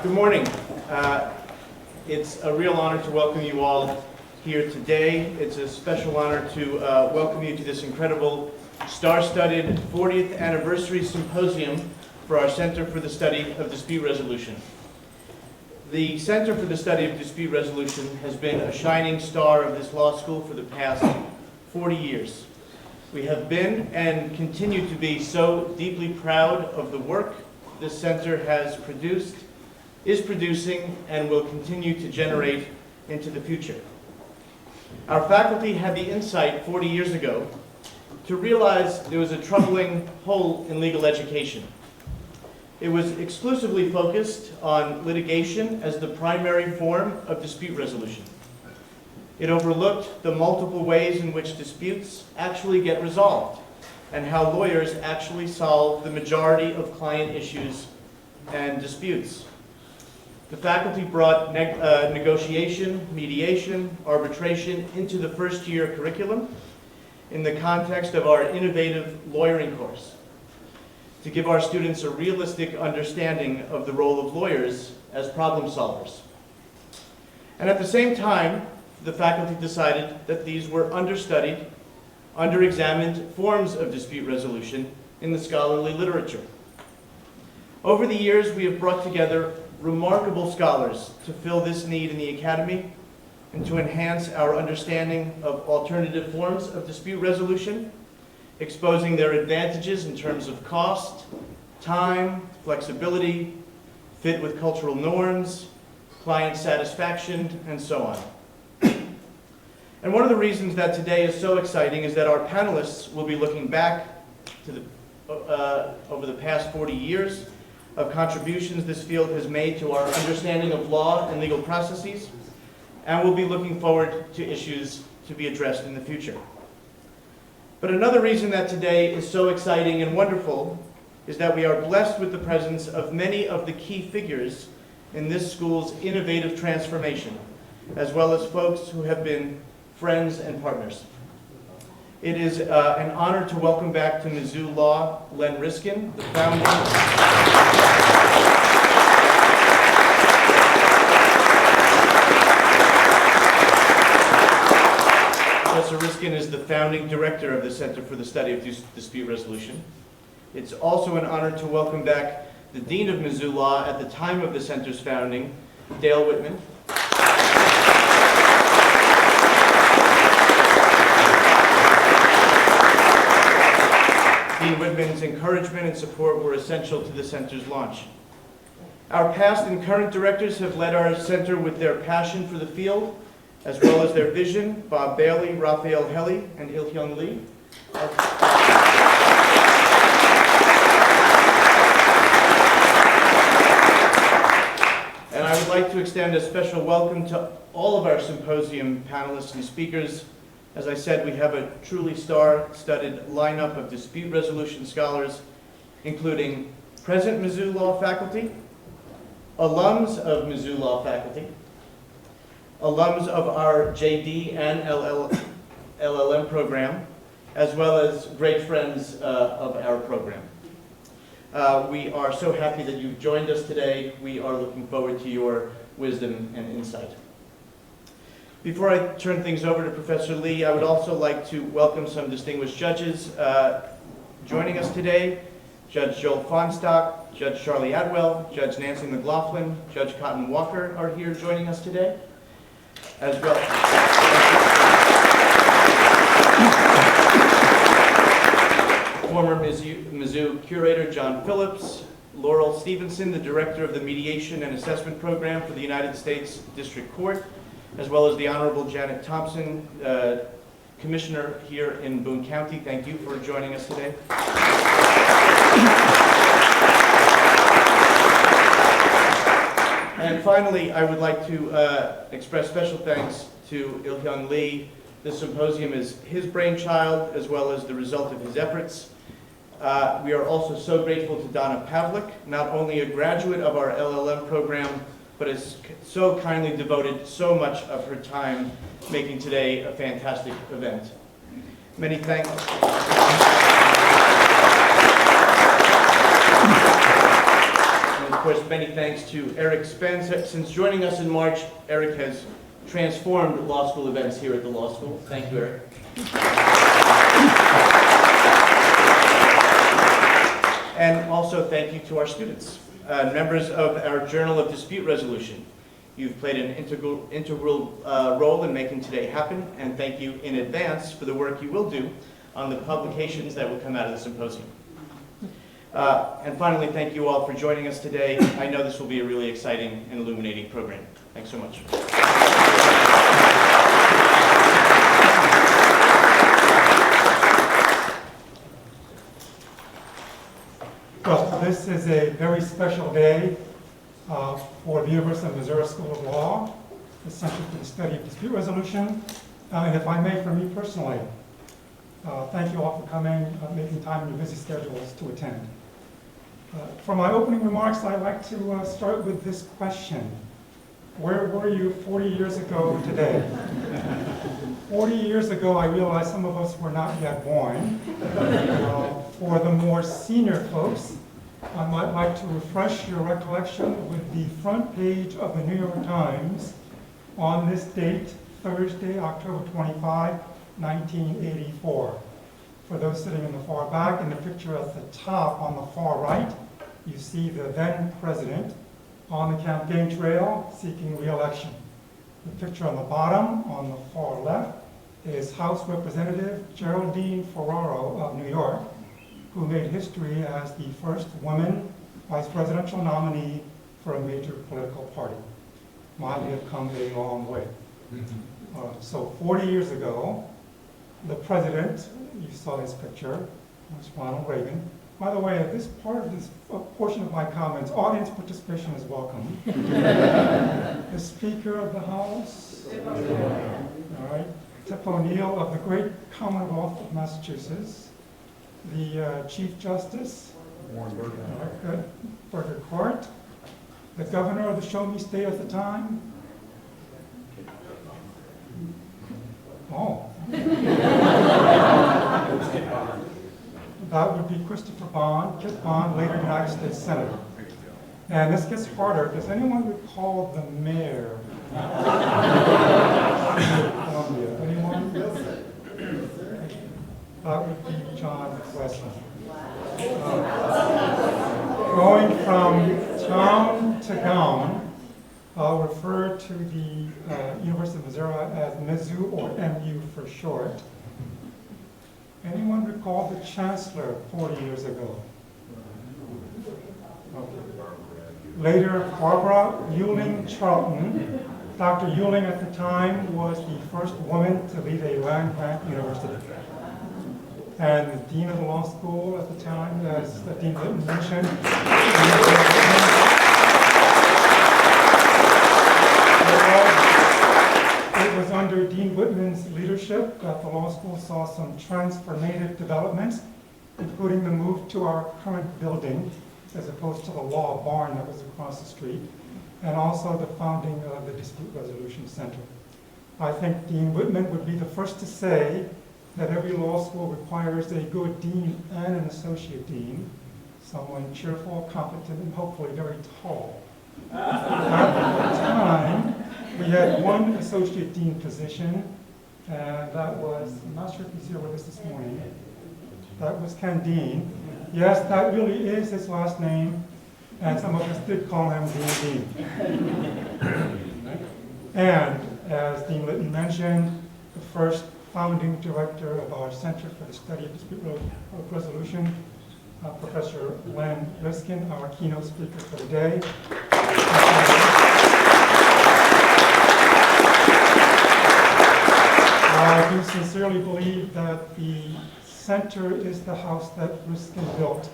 Good morning. It's a real honor to welcome you all here today. It's a special honor to welcome you to this incredible star-studded 40th anniversary symposium for our Center for the Study of Dispute Resolution. The Center for the Study of Dispute Resolution has been a shining star of this law school for the past 40 years. We have been and continue to be so deeply proud of the work this center has produced, is producing, and will continue to generate into the future. Our faculty had the insight 40 years ago to realize there was a troubling hole in legal education. It was exclusively focused on litigation as the primary form of dispute resolution. It overlooked the multiple ways in which disputes actually get resolved and how lawyers actually solve the majority of client issues and disputes. The faculty brought negotiation, mediation, arbitration into the first-year curriculum in the context of our innovative lawyering course to give our students a realistic understanding of the role of lawyers as problem solvers. And at the same time, the faculty decided that these were understudied, under-examined forms of dispute resolution in the scholarly literature. Over the years, we have brought together remarkable scholars to fill this need in the academy and to enhance our understanding of alternative forms of dispute resolution, exposing their advantages in terms of cost, time, flexibility, fit with cultural norms, client satisfaction, and so on. And one of the reasons that today is so exciting is that our panelists will be looking back to over the past 40 years of contributions this field has made to our understanding of law and legal processes, and we'll be looking forward to issues to be addressed in the future. But another reason that today is so exciting and wonderful is that we are blessed with the presence of many of the key figures in this school's innovative transformation, as well as folks who have been friends and partners. It is an honor to welcome back to Mizzou Law Len Riskin, the founding... Professor Riskin is the founding director of the Center for the Study of Dispute Resolution. It's also an honor to welcome back the Dean of Mizzou Law at the time of the Center's founding, Dale Whitman. Dean Whitman's encouragement and support were essential to the Center's launch. Our past and current directors have led our Center with their passion for the field, as well as their vision: Bob Bailey, Raphael Helly, and Il-Hyung Lee. And I would like to extend a special welcome to all of our symposium panelists and speakers. As I said, we have a truly star-studded lineup of dispute resolution scholars, including present Mizzou Law faculty, alums of Mizzou Law faculty, alums of our JD and LLM program, as well as great friends of our program. We are so happy that you've joined us today. We are looking forward to your wisdom and insight. Before I turn things over to Professor Lee, I would also like to welcome some distinguished judges joining us today. Judge Joel Fonstock, Judge Charlie Adwell, Judge Nancy McLaughlin, Judge Cotton Walker are here joining us today, as well. Former Mizzou curator John Phillips, Laurel Stevenson, the director of the Mediation and Assessment Program for the United States District Court, as well as the Honorable Janet Thompson, Commissioner here in Boone County. Thank you for joining us today. And finally, I would like to express special thanks to Il-Hyung Lee. This symposium is his brainchild, as well as the result of his efforts. We are also so grateful to Donna Pavlik, not only a graduate of our LLM program, but has so kindly devoted so much of her time making today a fantastic event. Many thanks. And of course, many thanks to Eric Spence. Since joining us in March, Eric has transformed law school events here at the law school. Thank you, Eric. And also thank you to our students, members of our Journal of Dispute Resolution. You've played an integral role in making today happen, and thank you in advance for the work you will do on the publications that will come out of the symposium. And finally, thank you all for joining us today. I know this will be a really exciting and illuminating program. Thanks so much. Well, this is a very special day for the University of Missouri School of Law, the Center for the Study of Dispute Resolution. And if I may, for me personally, thank you all for coming, making time in your busy schedules to attend. For my opening remarks, I'd like to start with this question. Where were you 40 years ago today? 40 years ago, I realized some of us were not yet born. For the more senior folks, I might like to refresh your recollection with the front page of the New York Times on this date, Thursday, October 25, 1984. For those sitting in the far back, in the picture at the top on the far right, you see the then president on the campaign trail seeking re-election. The picture on the bottom on the far left is House Representative Geraldine Ferraro of New York, who made history as the first woman vice presidential nominee for a major political party. We have come a long way. So 40 years ago, the president, you saw his picture, was Ronald Reagan. By the way, at this portion of my comments, audience participation is welcome. The Speaker of the House, all right, Tip O'Neill of the great Commonwealth of Massachusetts, the Chief Justice, Burger Court, the Governor of the Show Me State at the time. Oh. That would be Christopher Bond, Kit Bond, later United States Senator. And this gets harder. Does anyone recall the mayor of Columbia? Anyone? That would be John Wesley. Going from town to gown, I'll refer to the University of Missouri as Mizzou, or MU for short. Anyone recall the chancellor 40 years ago? Okay. Later, Barbara Ewing Charlton. Dr. Ewing at the time was the first woman to lead a land-grant university. And the dean of the law school at the time, as Dean Litton mentioned, it was under Dean Whitman's leadership that the law school saw some transformative developments, including the move to our current building, as opposed to the law barn that was across the street, and also the founding of the Dispute Resolution Center. I think Dean Whitman would be the first to say that every law school requires a good dean and an associate dean, someone cheerful, competent, and hopefully very tall. At the time, we had one associate dean position, and that was, I'm not sure if he's here with us this morning, that was Ken Dean. Yes, that really is his last name, and some of us did call him Dean. And as Dean Litton mentioned, the first founding director of our Center for the Study of Dispute Resolution, Professor Len Riskin, our keynote speaker for the day. I do sincerely believe that the center is the house that Riskin built,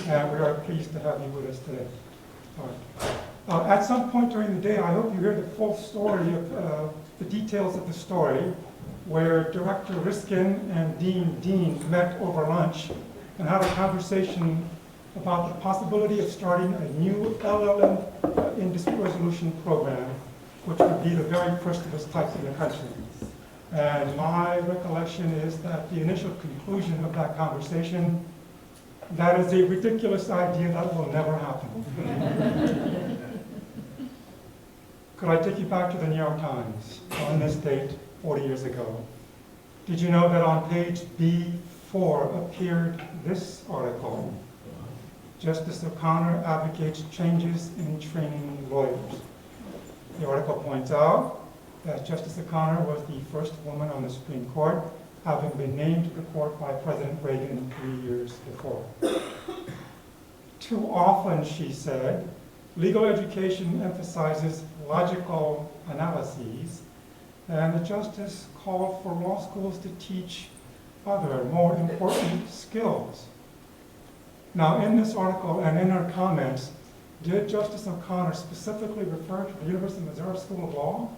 and we are pleased to have you with us today. All right. At some point during the day, I hope you hear the full story of the details of the story, where Director Riskin and Dean met over lunch and had a conversation about the possibility of starting a new LLM in dispute resolution program, which would be the very first of its type in the country. And my recollection is that the initial conclusion of that conversation That is a ridiculous idea that will never happen. Could I take you back to the New York Times on this date 40 years ago? Did you know that on page B4 appeared this article? Justice O'Connor advocates changes in training lawyers. The article points out that Justice O'Connor was the first woman on the Supreme Court, having been named to the court by President Reagan 3 years before. Too often, she said, legal education emphasizes logical analyses, and the justice called for law schools to teach other, more important skills. Now, in this article and in her comments, did Justice O'Connor specifically refer to the University of Missouri School of Law?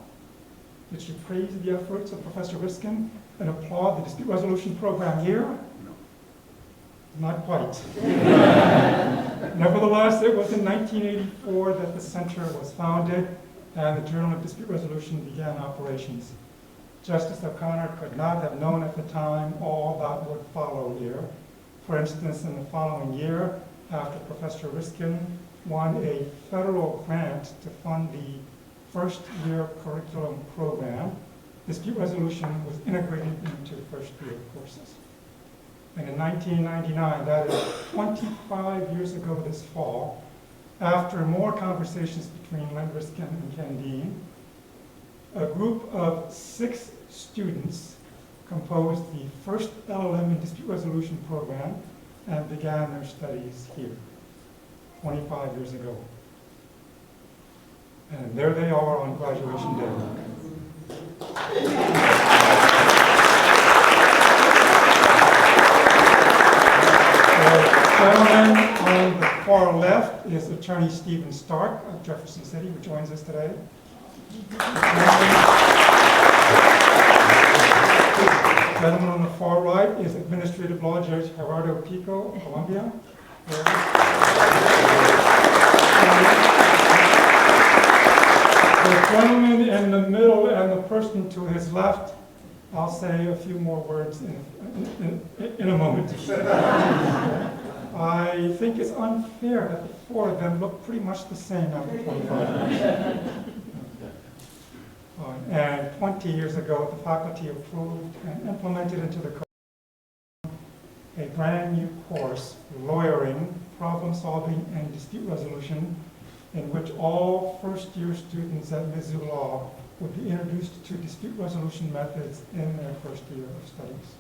Did she praise the efforts of Professor Riskin and applaud the dispute resolution program here? No. Not quite. Nevertheless, it was in 1984 that the center was founded and the Journal of Dispute Resolution began operations. Justice O'Connor could not have known at the time all that would follow here. For instance, in the following year, after Professor Riskin won a federal grant to fund the first-year curriculum program, dispute resolution was integrated into first-year courses. And in 1999, that is 25 years ago this fall, after more conversations between Len Riskin and Ken Dean, a group of 6 students composed the first LLM in dispute resolution program and began their studies here 25 years ago. And there they are on graduation day. The gentleman on the far left is Attorney Stephen Stark of Jefferson City, who joins us today. The gentleman on the far right is Administrative Law Judge Gerardo Pico of Columbia. The gentleman in the middle and the person to his left, I'll say a few more words in a moment. I think it's unfair that the 4 of them look pretty much the same after 25 years. And 20 years ago, the faculty approved and implemented into the curriculum a brand new course, Lawyering, Problem Solving, and Dispute Resolution, in which all first-year students at Mizzou Law would be introduced to dispute resolution methods in their first year of studies.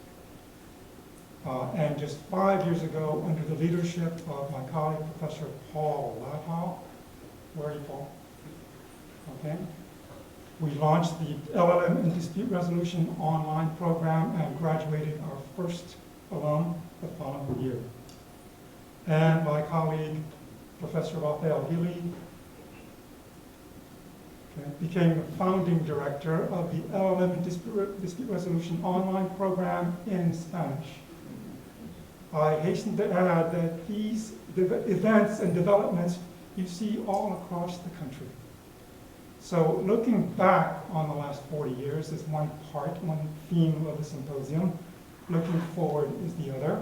And just 5 years ago, under the leadership of my colleague, Professor Paul Ladhau, where are you, Paul? Okay. We launched the LLM in Dispute Resolution online program and graduated our first alum the following year. And my colleague, Professor Rafael Healy, became the founding director of the LLM in Dispute Resolution online program in Spanish. I hasten to add that these events and developments you see all across the country. So looking back on the last 40 years is one theme of the symposium. Looking forward is the other.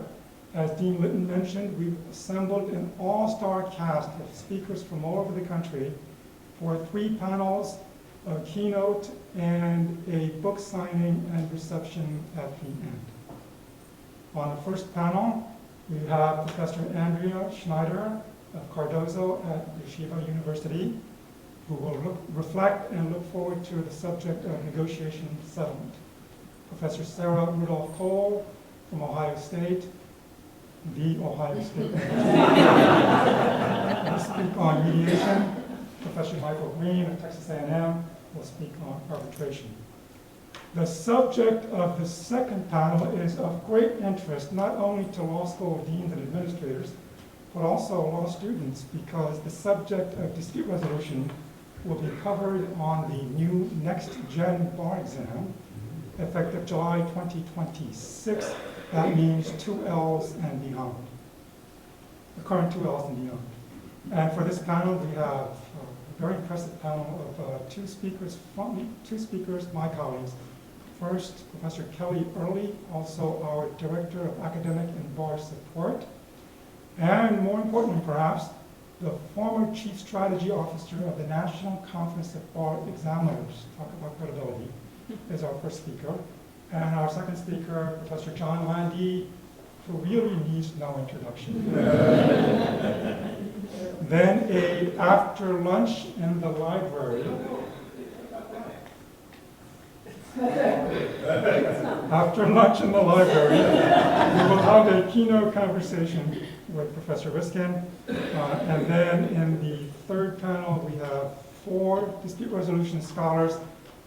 As Dean Litton mentioned, we've assembled an all-star cast of speakers from all over the country for 3 panels, a keynote, and a book signing and reception at the end. On the first panel, we have Professor Andrea Schneider of Cardozo at Yeshiva University, who will reflect and look forward to the subject of negotiation and settlement. Professor Sarah Rudolph Cole from Ohio State, the Ohio State will speak on mediation. Professor Michael Green of Texas A&M will speak on arbitration. The subject of the second panel is of great interest not only to law school deans and administrators, but also law students, because the subject of dispute resolution will be covered on the new next-gen bar exam, effective July 2026. That means 2 L's and beyond. The current 2 L's and beyond. And for this panel, we have a very impressive panel of 2 speakers, my colleagues. First, Professor Kelly Early, also our Director of Academic and Bar Support. and more importantly perhaps, the former Chief Strategy Officer of the National Conference of Bar Examiners, talk about credibility, is our first speaker. And our second speaker, Professor John Landy, who really needs no introduction. Then after lunch in the library. After lunch in the library, we will have a keynote conversation with Professor Riskin. And then in the third panel, we have 4 dispute resolution scholars.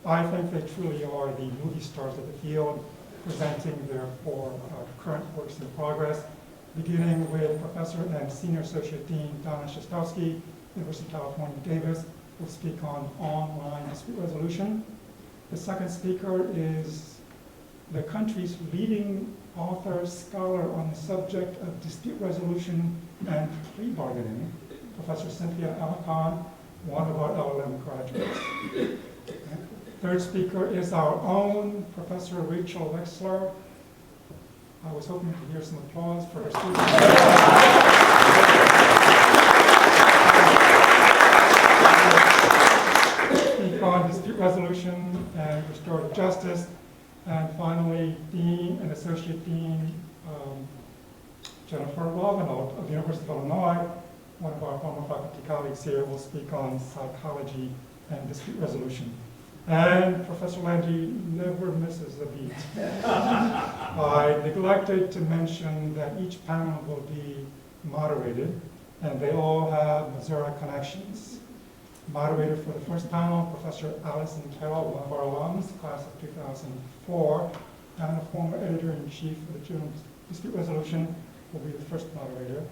I think they truly are the movie stars of the field, presenting their 4 current works in progress, beginning with Professor and Senior Associate Dean Donna Shostowski, University of California, Davis, will speak on online dispute resolution. The second speaker is the country's leading author scholar on the subject of dispute resolution and plea bargaining, Professor Cynthia Alcon, one of our LLM graduates. Third speaker is our own Professor Rachel Wexler. I was hoping to hear some applause for her students. Speak on dispute resolution and restorative justice. And finally, Dean and Associate Dean Jennifer Lovenold of the University of Illinois, one of our former faculty colleagues here, will speak on psychology and dispute resolution. And Professor Landy never misses a beat. I neglected to mention that each panel will be moderated, and they all have Missouri connections. Moderator for the first panel, Professor Allison Carroll, one of our alums, class of 2004, and a former editor-in-chief of the Journal of Dispute Resolution, will be the first moderator.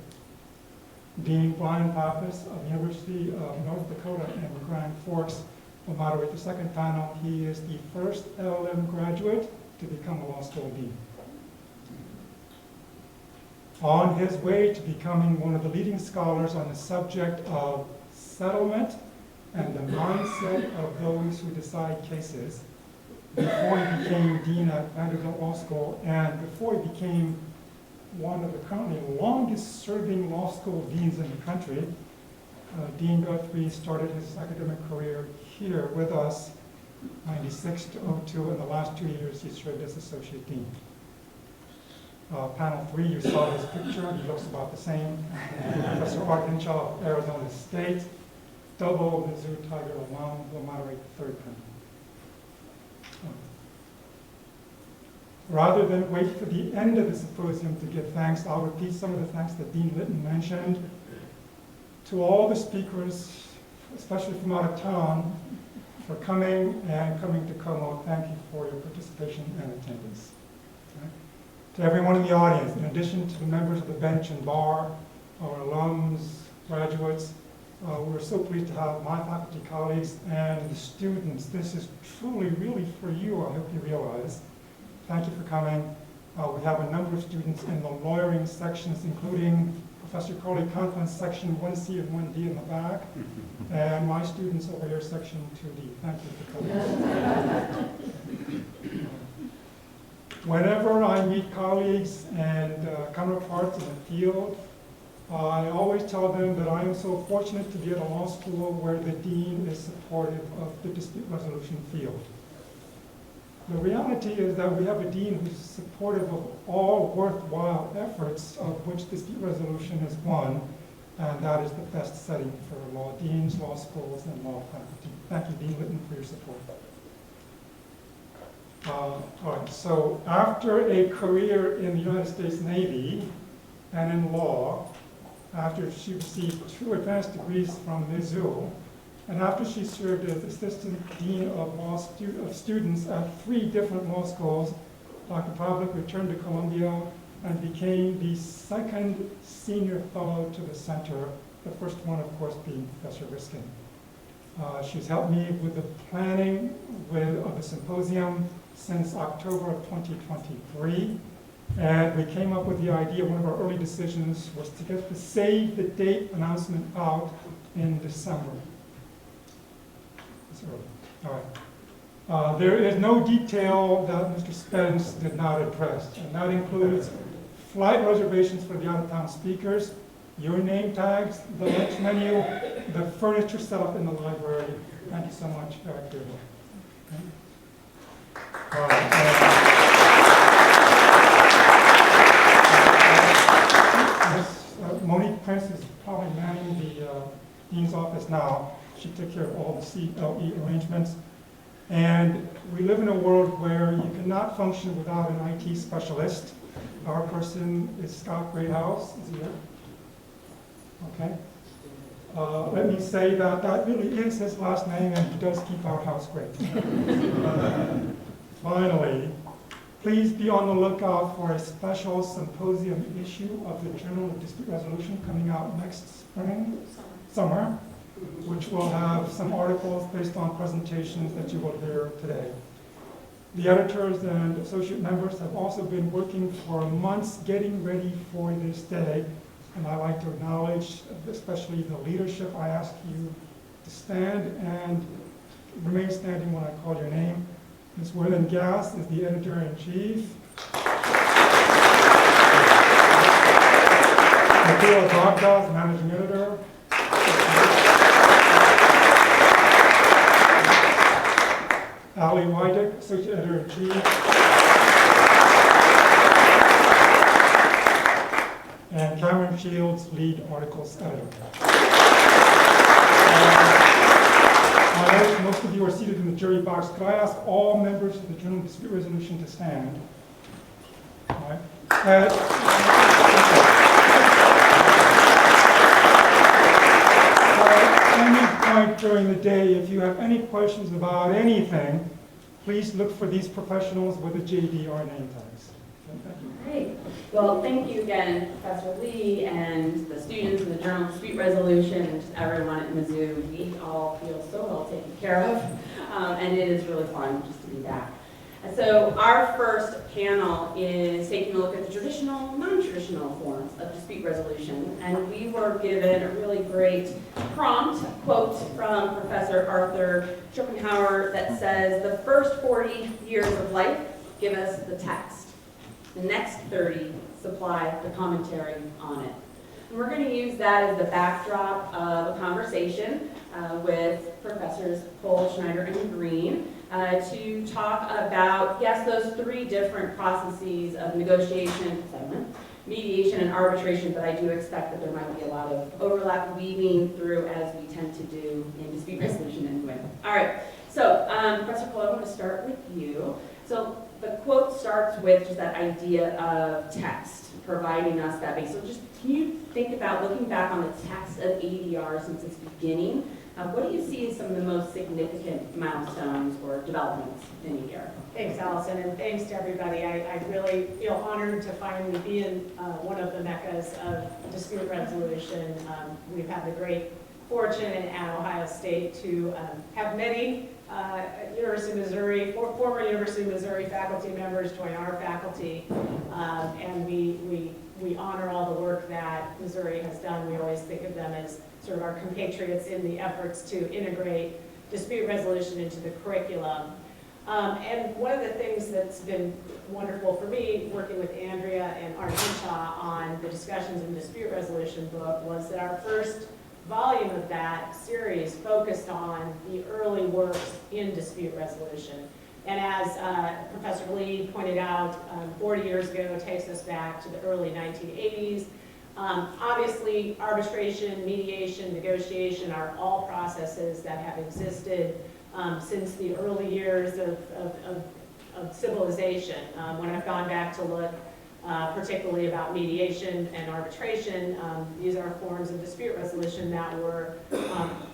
Dean Brian Pappas of the University of North Dakota in Grand Forks will moderate the second panel. He is the first LLM graduate to become a law school dean. On his way to becoming one of the leading scholars on the subject of settlement and the mindset of those who decide cases, before he became dean at Vanderbilt Law School and before he became one of the currently longest-serving law school deans in the country, Dean Guthrie started his academic career here with us, 96 to 02, and the last 2 years he served as associate dean. Panel 3, you saw his picture, he looks about the same. Professor Art Hinshaw of Arizona State, double Mizzou Tiger alum, will moderate the third panel. Rather than wait for the end of the symposium to give thanks, I'll repeat some of the thanks that Dean Litton mentioned. To all the speakers, especially from out of town, for coming to Como, thank you for your participation and attendance. Okay. To everyone in the audience, in addition to the members of the bench and bar, our alums, graduates, we're so pleased to have my faculty colleagues and the students. This is truly, really for you, I hope you realize. Thank you for coming. We have a number of students in the lawyering sections, including Professor Crowley Conklin's section 1C and 1D in the back, and my students over here, section 2D. Thank you for coming. Whenever I meet colleagues and counterparts in the field, I always tell them that I am so fortunate to be at a law school where the dean is supportive of the dispute resolution field. The reality is that we have a dean who's supportive of all worthwhile efforts, of which dispute resolution is one, and that is the best setting for law deans, law schools, and law faculty. Thank you, Dean Litton, for your support. All right, so after a career in the United States Navy and in law, after she received 2 advanced degrees from Mizzou, and after she served as assistant dean of students at 3 different law schools, Dr. Pavlik returned to Columbia and became the second senior fellow to the center, the first one, of course, being Professor Riskin. She's helped me with the planning of the symposium since October of 2023. And we came up with the idea, one of our early decisions was to get the save the date announcement out in December. It's early. All right. There is no detail that Mr. Spence did not address, and that includes flight reservations for the out-of-town speakers, your name tags, the lunch menu, the furniture set up in the library. Thank you so much. Very agreeable. Monique Prince is probably manning the dean's office now. She took care of all the CLE arrangements. And we live in a world where you cannot function without an IT specialist. Our person is Scott Greathouse. Is he here? Okay. Let me say that that really is his last name, and he does keep our house great. Finally, please be on the lookout for a special symposium issue of the Journal of Dispute Resolution coming out next summer, which will have some articles based on presentations that you will hear today. The editors and associate members have also been working for months getting ready for this day, and I'd like to acknowledge especially the leadership. I ask you to stand and remain standing when I call your name. Ms. Werlin Gass is the editor-in-chief. Michaela Dogda is managing editor. Ali Wydick, associate editor-in-chief. And Cameron Shields, lead articles editor. I know most of you are seated in the jury box. Could I ask all members of the Journal of Dispute Resolution to stand? All right. At any point during the day, if you have any questions about anything, please look for these professionals with the JDR name tags. Great. Well, thank you again, Professor Lee, and the students in the Journal of Dispute Resolution, and just everyone at Mizzou. We all feel so well taken care of, and it is really fun just to be back. And so our first panel is taking a look at the traditional, non-traditional forms of dispute resolution, and we were given a really great prompt quote from Professor Arthur Schopenhauer that says, "The first 40 years of life give us the text. The next 30 supply the commentary on it." And we're going to use that as the backdrop of a conversation with Professors Cole, Schneider, and Green to talk about, yes, those three different processes of negotiation, mediation, and arbitration, but I do expect that there might be a lot of overlap weaving through as we tend to do in dispute resolution anyway. All right, so Professor Cole, I want to start with you. So the quote starts with just that idea of text, providing us that base. So just can you think about looking back on the text of ADR since its beginning? What do you see as some of the most significant milestones or developments in ADR? Thanks, Allison, and thanks to everybody. I really feel honored to finally be in one of the meccas of dispute resolution. We've had the great fortune at Ohio State to have many University of Missouri, former University of Missouri faculty members join our faculty, and we honor all the work that Missouri has done. We always think of them as sort of our compatriots in the efforts to integrate dispute resolution into the curriculum. And one of the things that's been wonderful for me, working with Andrea and Art Hinshaw on the discussions in the dispute resolution book, was that our first volume of that series focused on the early work in dispute resolution. And as Professor Lee pointed out, 40 years ago takes us back to the early 1980s. Obviously, arbitration, mediation, negotiation are all processes that have existed since the early years of civilization. When I've gone back to look particularly about mediation and arbitration, these are forms of dispute resolution that were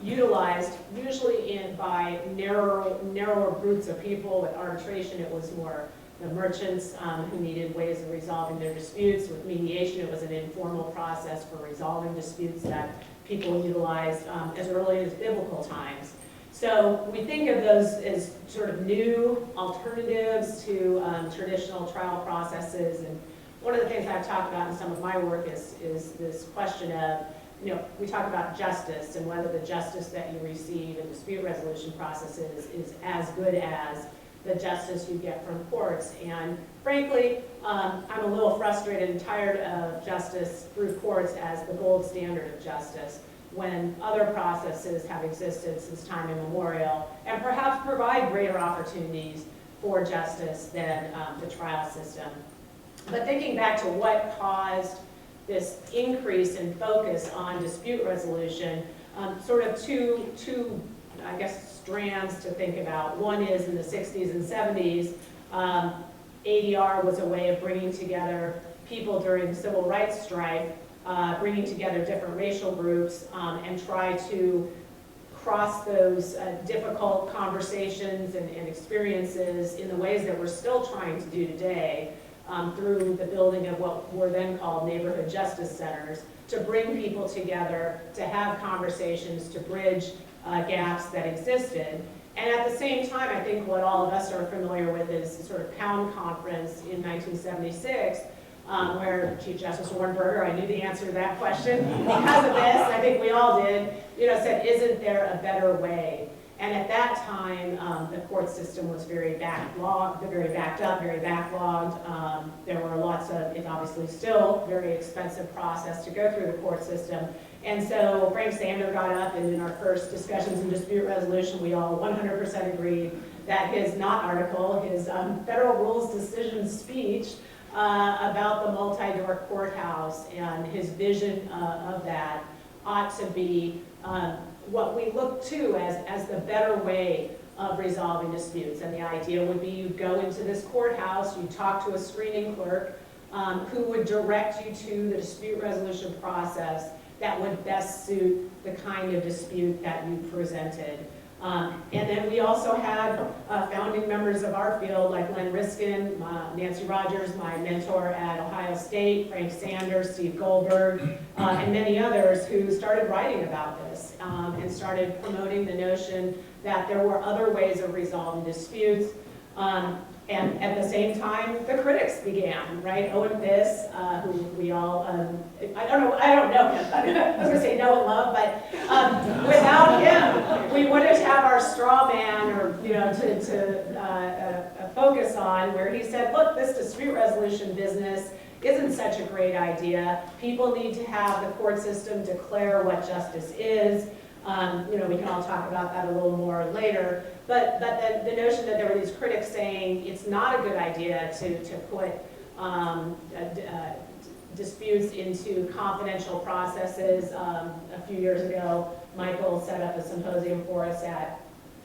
utilized usually by narrower groups of people. With arbitration, it was more the merchants who needed ways of resolving their disputes. With mediation, it was an informal process for resolving disputes that people utilized as early as biblical times. So we think of those as sort of new alternatives to traditional trial processes. And one of the things I've talked about in some of my work is this question of, we talk about justice and whether the justice that you receive in dispute resolution processes is as good as the justice you get from courts. And frankly, I'm a little frustrated and tired of justice through courts as the gold standard of justice, when other processes have existed since time immemorial and perhaps provide greater opportunities for justice than the trial system. But thinking back to what caused this increase in focus on dispute resolution, sort of two, I guess, strands to think about. One is in the 60s and 70s, ADR was a way of bringing together people during civil rights strife, bringing together different racial groups, and try to cross those difficult conversations and experiences in the ways that we're still trying to do today, through the building of what were then called neighborhood justice centers, to bring people together, to have conversations, to bridge gaps that existed. And at the same time, I think what all of us are familiar with is sort of Pound Conference in 1976, where Chief Justice Warrenberger, I knew the answer to that question because of this, I think we all did, said, isn't there a better way? And at that time, the court system was very backlogged, very backed up, very backlogged. There were lots of, it's obviously still very expensive process to go through the court system. And so Frank Sander got up, and in our first discussions in dispute resolution, we all 100% agreed that his not article, his Federal Rules Decision speech about the multi-door courthouse and his vision of that ought to be what we look to as the better way of resolving disputes. And the idea would be you go into this courthouse, you talk to a screening clerk who would direct you to the dispute resolution process that would best suit the kind of dispute that you presented. And then we also had founding members of our field like Len Riskin, Nancy Rogers, my mentor at Ohio State, Frank Sanders, Steve Goldberg, and many others who started writing about this and started promoting the notion that there were other ways of resolving disputes. And at the same time, the critics began, right? Owen Biss, who we all, I don't know him. I was gonna say know and love, but without him, we wouldn't have our straw man or, to focus on, where he said, look, this dispute resolution business isn't such a great idea. People need to have the court system declare what justice is. We can all talk about that a little more later. But the notion that there were these critics saying it's not a good idea to put disputes into confidential processes. A few years ago, Michael set up a symposium for us at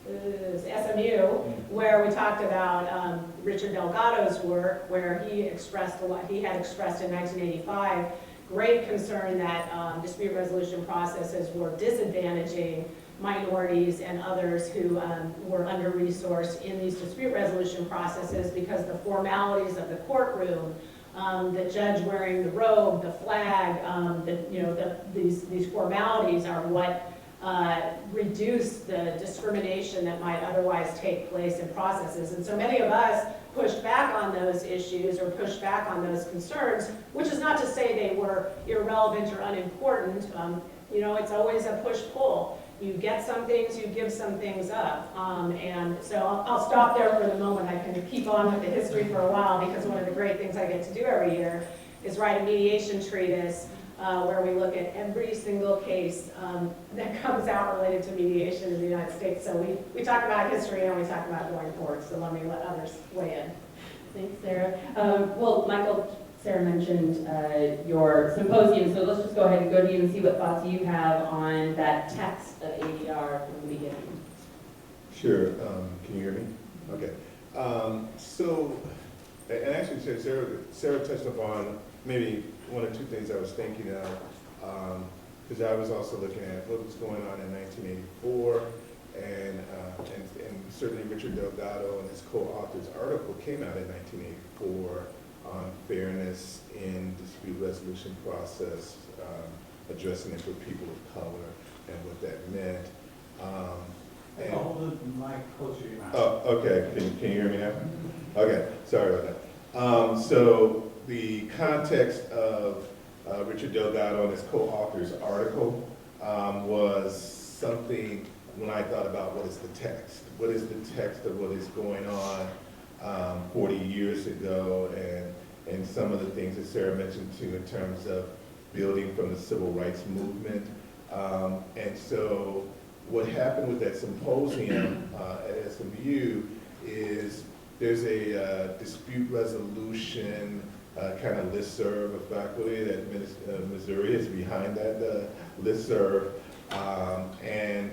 SMU, where we talked about Richard Delgado's work, where he expressed he had expressed in 1985 great concern that dispute resolution processes were disadvantaging minorities and others who were under-resourced in these dispute resolution processes because the formalities of the courtroom, the judge wearing the robe, the flag, these formalities are what reduce the discrimination that might otherwise take place in processes. And so many of us pushed back on those issues or pushed back on those concerns, which is not to say they were irrelevant or unimportant. It's always a push-pull. You get some things, you give some things up. And so I'll stop there for the moment. I can keep on with the history for a while, because one of the great things I get to do every year is write a mediation treatise where we look at every single case that comes out related to mediation in the United States. So we talk about history and we talk about going forward. So let me let others weigh in. Thanks, Sarah. Well, Michael, Sarah mentioned your symposium, so let's just go ahead and go to you and see what thoughts you have on that text of ADR from the beginning. Sure. Can you hear me? Okay. And actually, Sarah touched upon maybe one or two things I was thinking of, because I was also looking at what was going on in 1984, and certainly Richard Delgado and his co-author's article came out in 1984 on fairness in dispute resolution process, addressing it for people of color and what that meant. Hold the mic closer to your mouth. Oh, okay. Can you hear me now? Okay, sorry about that. So the context of Richard Delgado and his co-author's article was something when I thought about what is the text. What is the text of what is going on 40 years ago, and some of the things that Sarah mentioned too in terms of building from the civil rights movement. And so what happened with that symposium at SMU is there's a dispute resolution kind of listserv of faculty that Missouri is behind that listserv. And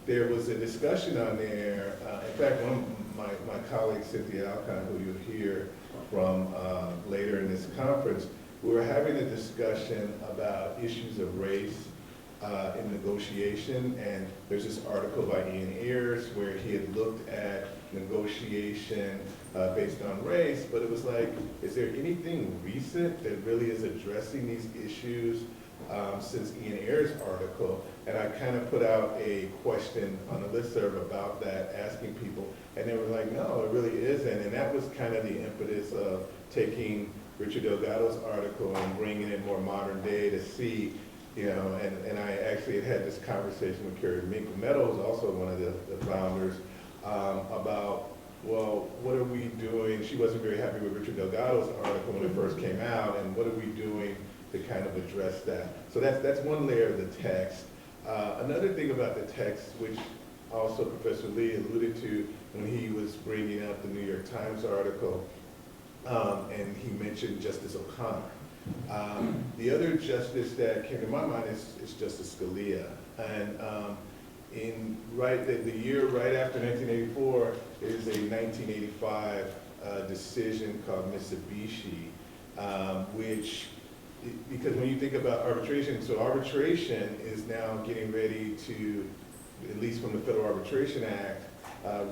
there was a discussion on there. In fact, one of my colleagues, Cynthia Alcon, who you'll hear from later in this conference, we were having a discussion about issues of race in negotiation, and there's this article by Ian Ayers where he had looked at negotiation based on race, but it was like, is there anything recent that really is addressing these issues since Ian Ayers' article? And I kind of put out a question on the listserv about that, asking people, and they were like, no, it really isn't. And that was kind of the impetus of taking Richard Delgado's article and bringing it more modern day to see, you know, and I actually had this conversation with Carrie Meadows, also one of the founders, about, well, what are we doing? She wasn't very happy with Richard Delgado's article when it first came out, and what are we doing to kind of address that? So that's one layer of the text. Another thing about the text, which also Professor Lee alluded to when he was bringing up the New York Times article, and he mentioned Justice O'Connor. The other justice that came to my mind is Justice Scalia. And in the year right after 1984 is a 1985 decision called Mitsubishi, which, because when you think about arbitration, so arbitration is now getting ready to, at least from the Federal Arbitration Act,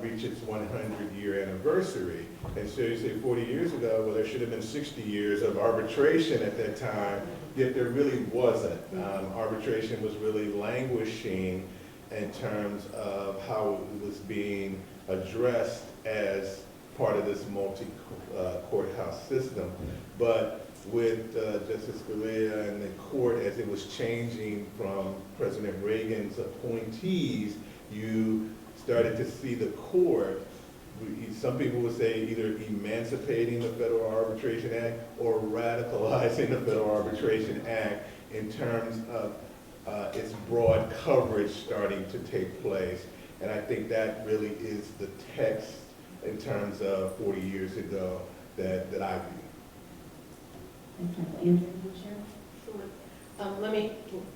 reach its 100-year anniversary. And so you say 40 years ago, well, there should have been 60 years of arbitration at that time, yet there really wasn't. Arbitration was really languishing in terms of how it was being addressed as part of this multi-courthouse system. But with Justice Scalia and the court, as it was changing from President Reagan's appointees, you started to see the court, some people would say either emancipating the Federal Arbitration Act or radicalizing the Federal Arbitration Act in terms of its broad coverage starting to take place. And I think that really is the text in terms of 40 years ago that I view. Andrew, you share? Sure.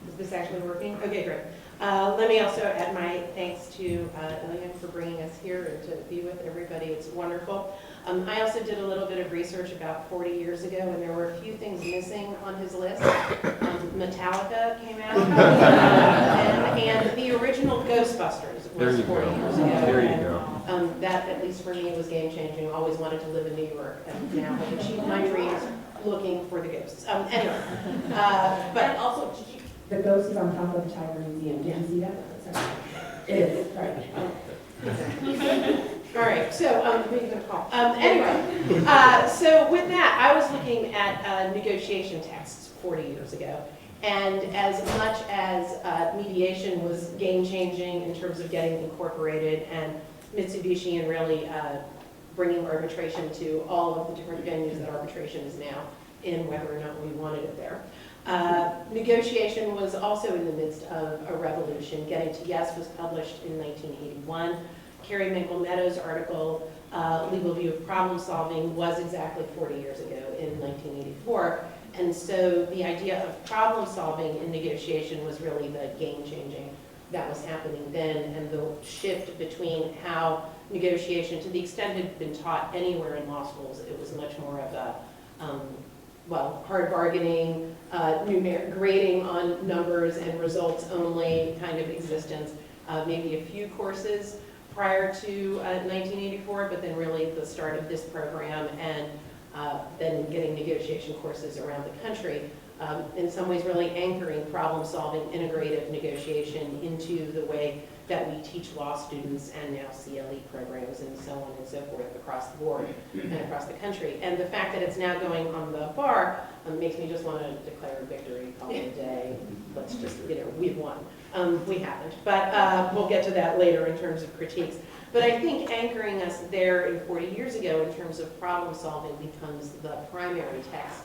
Is this actually working? Okay, great. Let me also add my thanks to Illian for bringing us here and to be with everybody. It's wonderful. I also did a little bit of research about 40 years ago, and there were a few things missing on his list. Metallica came out, and the original Ghostbusters was 40 years ago. There you go. That, at least for me, was game-changing. I always wanted to live in New York, and now I've achieved my dreams looking for the ghosts. Anyway, but also, The ghost is on top of the Tiger Museum. Did you see that? It is, right. all right, so, who are you gonna call? Anyway, so with that, I was looking at negotiation texts 40 years ago. And as much as mediation was game-changing in terms of getting incorporated and Mitsubishi and really bringing arbitration to all of the different venues that arbitration is now in, whether or not we wanted it there. Negotiation was also in the midst of a revolution. Getting to Yes was published in 1981. Carrie Meadows' article, Legal View of Problem Solving, was exactly 40 years ago in 1984. And so the idea of problem solving in negotiation was really the game changing that was happening then, and the shift between how negotiation, to the extent it had been taught anywhere in law schools, it was much more of a hard bargaining, grading on numbers and results only kind of existence. Maybe a few courses prior to 1984, but then really the start of this program and then getting negotiation courses around the country. In some ways really anchoring problem-solving integrative negotiation into the way that we teach law students and now CLE programs and so on and so forth across the board and across the country. And the fact that it's now going on the bar makes me just want to declare a victory, call it a day. Let's just, we've won. We haven't, but we'll get to that later in terms of critiques. But I think anchoring us there in 40 years ago in terms of problem solving becomes the primary text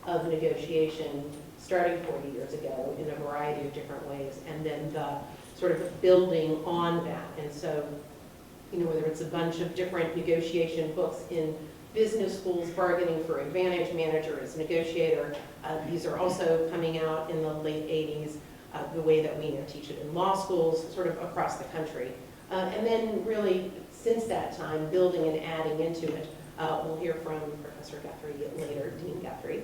of negotiation starting 40 years ago in a variety of different ways, and then the sort of building on that. And so, whether it's a bunch of different negotiation books in business schools, Bargaining for Advantage, Manager as Negotiator, these are also coming out in the late 80s, the way that we now teach it in law schools, sort of across the country. And then really, since that time, building and adding into it. We'll hear from Professor Guthrie later, Dean Guthrie,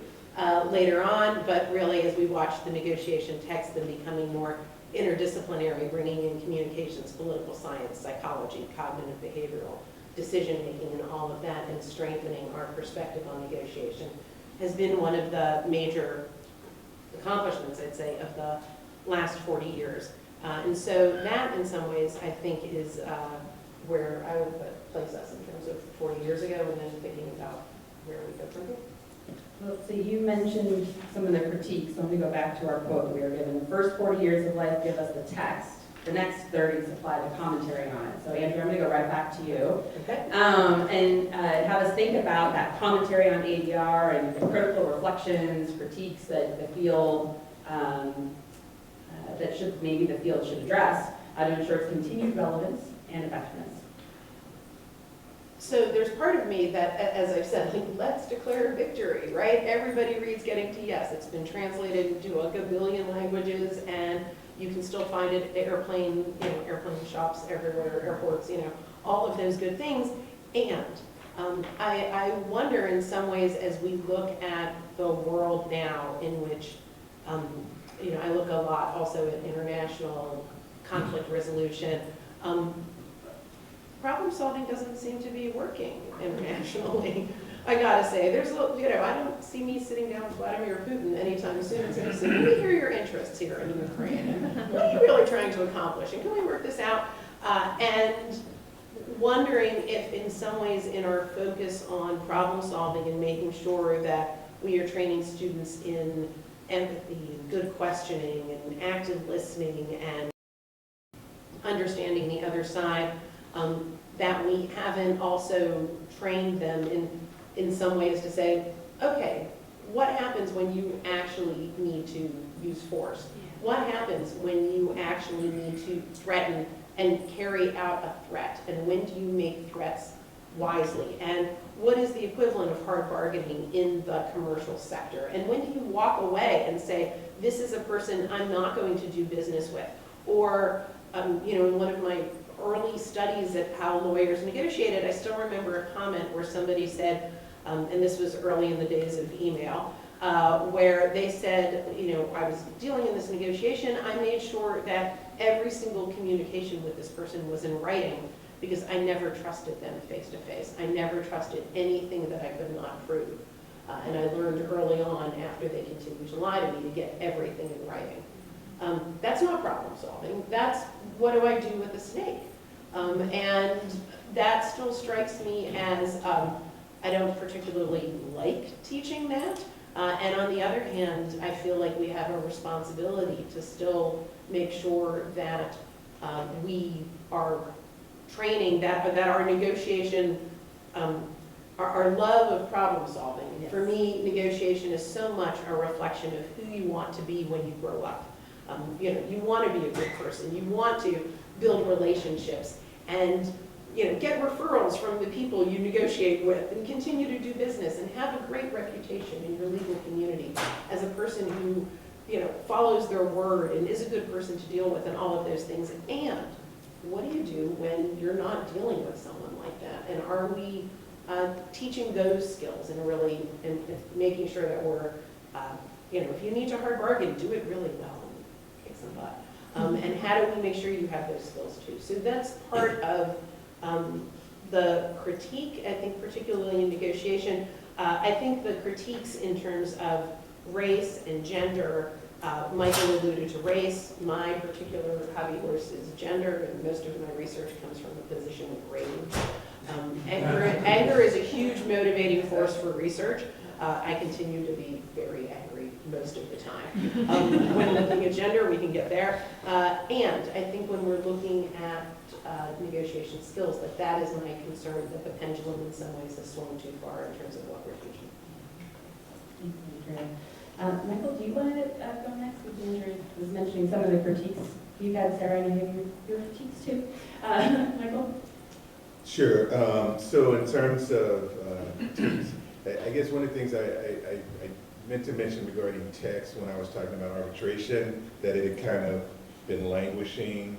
later on, but really as we watch the negotiation text then becoming more interdisciplinary, bringing in communications, political science, psychology, cognitive behavioral, decision-making, and all of that, and strengthening our perspective on negotiation has been one of the major accomplishments, I'd say, of the last 40 years. And so that, in some ways, I think is where I would place us in terms of 40 years ago, and then thinking about where we go from here. Well, so you mentioned some of the critiques. So let me go back to our quote we were given. The first 40 years of life give us the text. The next 30 supply the commentary on it. So Andrew, I'm going to go right back to you. Okay. And have us think about that commentary on ADR and the critical reflections, critiques that the field, maybe the field should address to ensure its continued relevance and effectiveness. So there's part of me that, as I've said, like, let's declare victory, right? Everybody reads Getting to Yes. It's been translated into a billion languages, and you can still find it at airplane shops everywhere, airports, all of those good things. And I wonder in some ways as we look at the world now in which, I look a lot also at international conflict resolution. Problem solving doesn't seem to be working internationally. I gotta say, there's I don't see me sitting down with Vladimir Putin anytime soon and saying, so let me hear your interests here in Ukraine. What are you really trying to accomplish? And can we work this out? And wondering if in some ways in our focus on problem solving and making sure that we are training students in empathy and good questioning and active listening and understanding the other side, that we haven't also trained them in some ways to say, okay, what happens when you actually need to use force? What happens when you actually need to threaten and carry out a threat? And when do you make threats wisely? And what is the equivalent of hard bargaining in the commercial sector? And when do you walk away and say, this is a person I'm not going to do business with? Or, in one of my early studies at how lawyers negotiated, I still remember a comment where somebody said, and this was early in the days of email, where they said, I was dealing in this negotiation, I made sure that every single communication with this person was in writing because I never trusted them face to face. I never trusted anything that I could not prove. And I learned early on after they continued to lie to me to get everything in writing. That's not problem solving. That's what do I do with a snake? And that still strikes me as I don't particularly like teaching that. And on the other hand, I feel like we have a responsibility to still make sure that we are training, that our negotiation, our love of problem solving. Yes. For me, negotiation is so much a reflection of who you want to be when you grow up. You want to be a good person. You want to build relationships and get referrals from the people you negotiate with and continue to do business and have a great reputation in your legal community as a person who follows their word and is a good person to deal with and all of those things. And what do you do when you're not dealing with someone like that? And are we teaching those skills and really and making sure that we're, if you need to hard bargain, do it really well. Some butt. And how do we make sure you have those skills too? So that's part of the critique, I think, particularly in negotiation. I think the critiques in terms of race and gender Michael alluded to race. My particular hobby horse is gender, and most of my research comes from the position of rage. Anger is a huge motivating force for research. I continue to be very angry most of the time. When looking at gender, we can get there. And I think when we're looking at negotiation skills, that is my concern, that the pendulum in some ways has swung too far in terms of what we're teaching. Thank you, Andrea. Michael, do you want to go next? Andrea was mentioning some of the critiques you had, Sarah, and I have your critiques too. Michael? Sure. So in terms of critiques, I guess one of the things I meant to mention regarding text when I was talking about arbitration, that it had kind of been languishing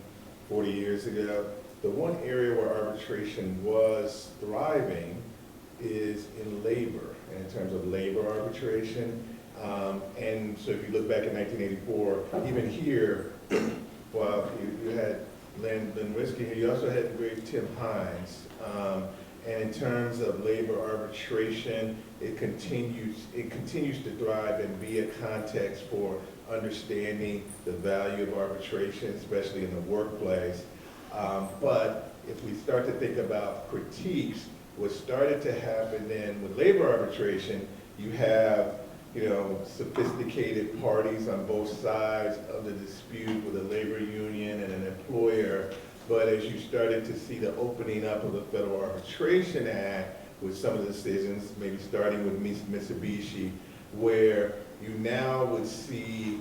40 years ago. The one area where arbitration was thriving is in labor, in terms of labor arbitration. And so if you look back in 1984, even here, well, you had Lynn Whiskey here, you also had the great Tim Hines. And in terms of labor arbitration, it continues to thrive and be a context for understanding the value of arbitration, especially in the workplace. But if we start to think about critiques, what started to happen then with labor arbitration, you have, sophisticated parties on both sides of the dispute with a labor union and an employer. But as you started to see the opening up of the Federal Arbitration Act with some of the decisions, maybe starting with Mitsubishi, where you now would see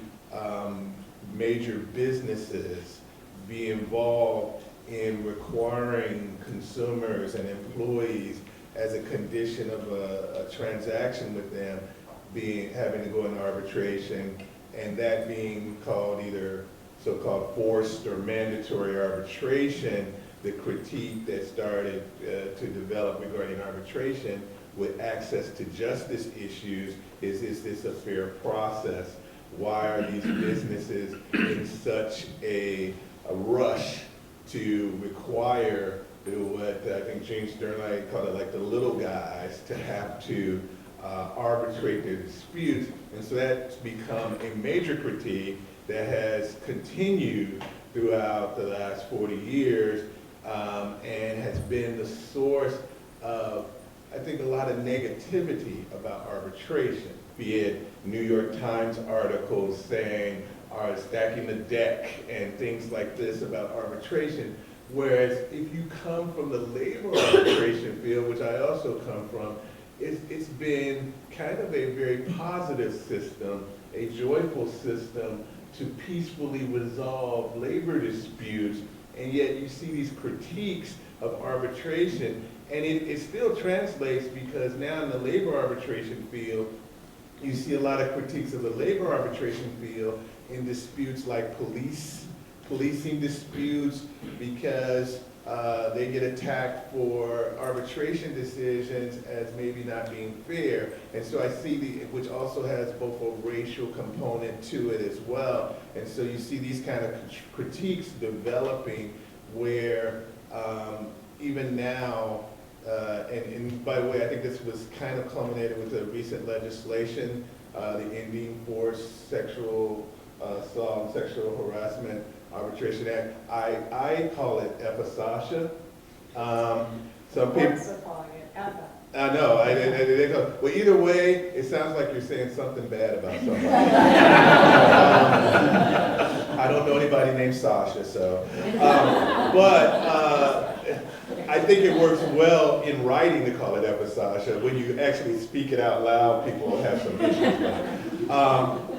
major businesses be involved in requiring consumers and employees as a condition of a transaction with them having to go into arbitration, and that being called either so-called forced or mandatory arbitration. The critique that started to develop regarding arbitration with access to justice issues is this a fair process? Why are these businesses in such a rush to require what I think James Sternlight called it, like the little guys, to have to arbitrate their disputes? And so that's become a major critique that has continued throughout the last 40 years and has been the source of, I think, a lot of negativity about arbitration, be it New York Times articles saying, stacking the deck and things like this about arbitration. Whereas if you come from the labor arbitration field, which I also come from, it's been kind of a very positive system, a joyful system to peacefully resolve labor disputes, and yet you see these critiques of arbitration, and it still translates, because now in the labor arbitration field, you see a lot of critiques of the labor arbitration field in disputes like policing disputes, because they get attacked for arbitration decisions as maybe not being fair. And so I see which also has both a racial component to it as well. And so you see these kind of critiques developing where even now, and by the way, I think this was kind of culminated with the recent legislation, the Ending Forced Sexual Assault and Sexual Harassment Arbitration Act. I call it FSASHA. Some people are calling it EFA. I know. Well, either way, it sounds like you're saying something bad about somebody. I don't know anybody named Sasha, so. But I think it works well in writing to call it FSASHA. When you actually speak it out loud, people have some issues with it.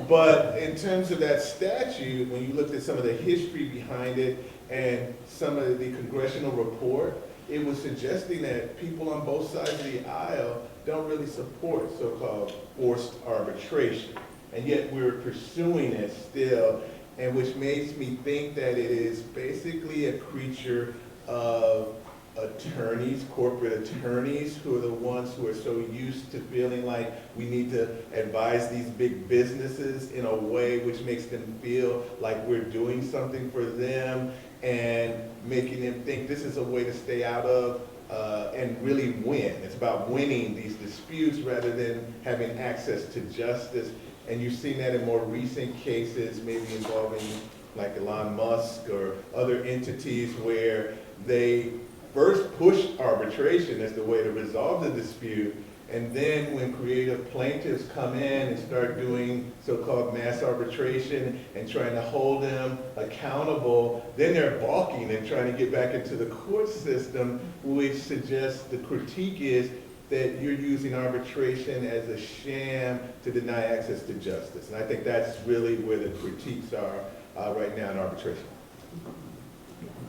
But in terms of that statute, when you looked at some of the history behind it and some of the congressional report, it was suggesting that people on both sides of the aisle don't really support so-called forced arbitration. And yet we're pursuing it still, and which makes me think that it is basically a creature of attorneys, corporate attorneys, who are the ones who are so used to feeling like we need to advise these big businesses in a way which makes them feel like we're doing something for them, and making them think this is a way to stay out of and really win. It's about winning these disputes rather than having access to justice. And you've seen that in more recent cases, maybe involving like Elon Musk or other entities where they first push arbitration as the way to resolve the dispute. And then when creative plaintiffs come in and start doing so-called mass arbitration and trying to hold them accountable, then they're balking and trying to get back into the court system, which suggests the critique is that you're using arbitration as a sham to deny access to justice. And I think that's really where the critiques are right now in arbitration.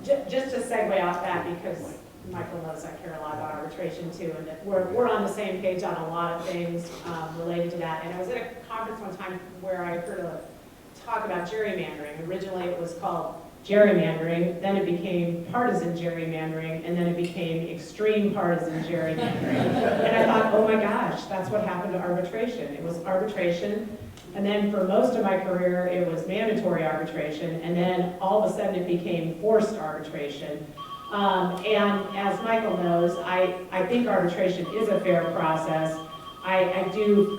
Just to segue off that, because Michael knows I care a lot about arbitration too, and that we're on the same page on a lot of things related to that. And I was at a conference one time where I heard a talk about gerrymandering. Originally it was called gerrymandering, then it became partisan gerrymandering, and then it became extreme partisan gerrymandering. And I thought, oh my gosh, that's what happened to arbitration. It was arbitration, and then for most of my career it was mandatory arbitration, and then all of a sudden it became forced arbitration. And as Michael knows, I think arbitration is a fair process. I do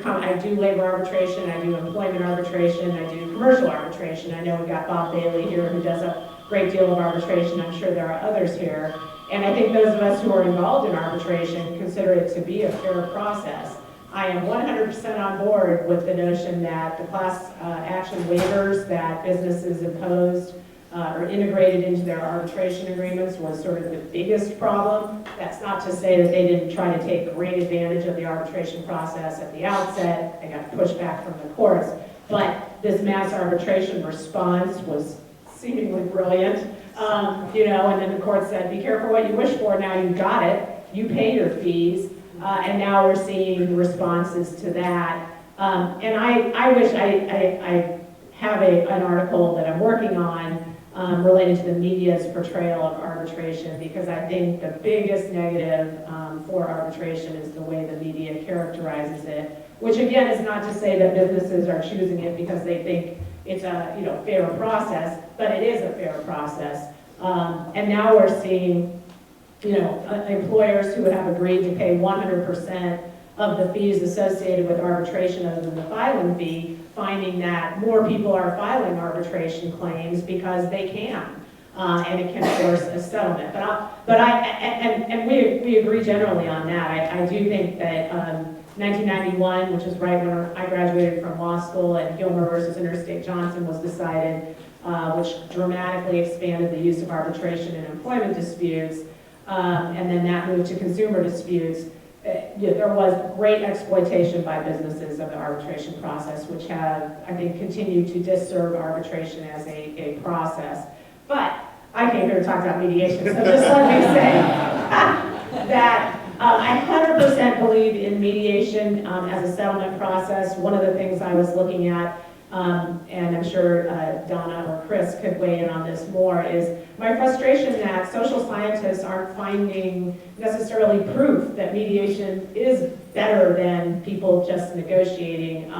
labor arbitration, I do employment arbitration, I do commercial arbitration. I know we've got Bob Bailey here who does a great deal of arbitration. I'm sure there are others here. And I think those of us who are involved in arbitration consider it to be a fair process. I am 100% on board with the notion that the class action waivers that businesses imposed or integrated into their arbitration agreements was sort of the biggest problem. That's not to say that they didn't try to take great advantage of the arbitration process at the outset. They got pushback from the courts. But this mass arbitration response was seemingly brilliant. And then the court said, be careful what you wish for. Now you got it. You pay your fees. And now we're seeing responses to that. And I wish I have an article that I'm working on related to the media's portrayal of arbitration, because I think the biggest negative for arbitration is the way the media characterizes it, which again is not to say that businesses are choosing it because they think it's a fair process, but it is a fair process. And now we're seeing employers who have agreed to pay 100% of the fees associated with arbitration other than the filing fee, finding that more people are filing arbitration claims because they can, and it can force a settlement. But we agree generally on that. I do think that 1991, which is right when I graduated from law school, and Gilmer versus Interstate Johnson was decided, which dramatically expanded the use of arbitration in employment disputes, and then that moved to consumer disputes. There was great exploitation by businesses of the arbitration process, which have, I think, continued to disserve arbitration as a process. But I came here to talk about mediation, so just let me say that I 100% believe in mediation as a settlement process. One of the things I was looking at, and I'm sure Donna or Chris could weigh in on this more, is my frustration that social scientists aren't finding necessarily proof that mediation is better than people just negotiating,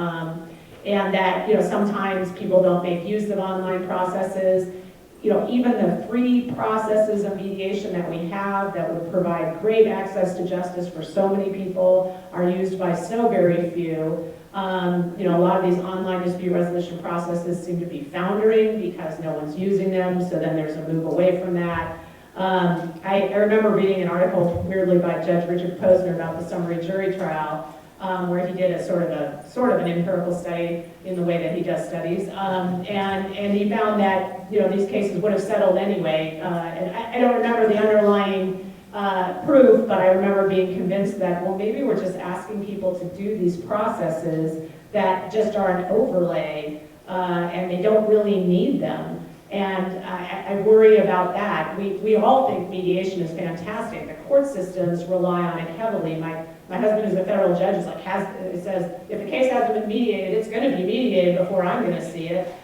and that sometimes people don't make use of online processes. Even the free processes of mediation that we have that would provide great access to justice for so many people are used by so very few. A lot of these online dispute resolution processes seem to be foundering because no one's using them, so then there's a move away from that. I remember reading an article, weirdly, by Judge Richard Posner about the summary jury trial, where he did a sort of an empirical study in the way that he does studies, and he found that these cases would have settled anyway. And I don't remember the underlying proof, but I remember being convinced that, well, maybe we're just asking people to do these processes that just are an overlay, and they don't really need them. And I worry about that. We all think mediation is fantastic. The court systems rely on it heavily. My husband, who's a federal judge, is says, if the case hasn't been mediated, it's going to be mediated before I'm going to see it.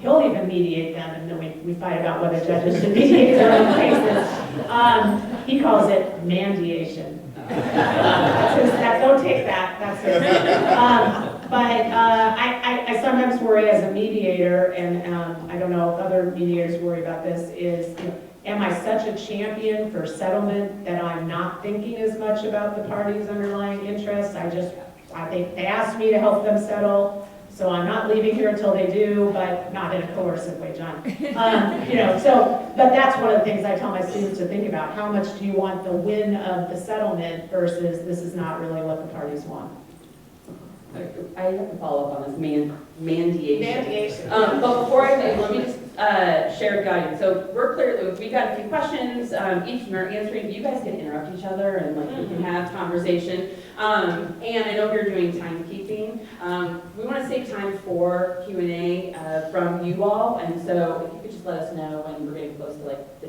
He'll even mediate them, and then we fight about whether judges should mediate their own cases. He calls it mandiation. Don't take that. That's it. But I sometimes worry as a mediator, and I don't know if other mediators worry about this, is am I such a champion for settlement that I'm not thinking as much about the parties' underlying interests? I think they asked me to help them settle. So I'm not leaving here until they do, but not in a coercive way, John. But that's one of the things I tell my students to think about. How much do you want the win of the settlement versus this is not really what the parties want? I have to follow up on this mandiation. Mandiation. But before I do, let me just share guidance. So we're clear, we've got a few questions, each are answering. You guys can interrupt each other and like we can have conversation. And I know you're doing timekeeping. We want to save time for Q&A from you all. And so if you could just let us know when we're getting close to like the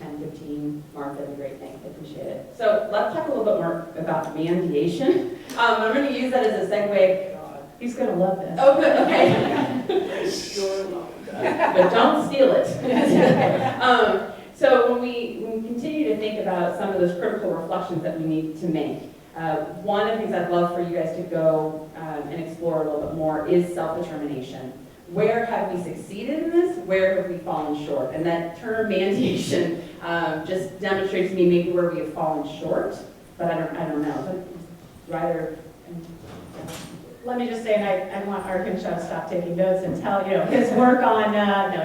10-15 mark, that'd be great. Thanks, I appreciate it. So let's talk a little bit more about mandiation. I'm going to use that as a segue. He's gonna love this. Oh, good, okay. But don't steal it. So when we continue to think about some of those critical reflections that we need to make, one of the things I'd love for you guys to go and explore a little bit more is self-determination. Where have we succeeded in this? Where have we fallen short? And that term mandiation just demonstrates to me maybe where we have fallen short, but I don't know. But rather. Let me just say, and I want Arkin to stop taking notes and tell his work on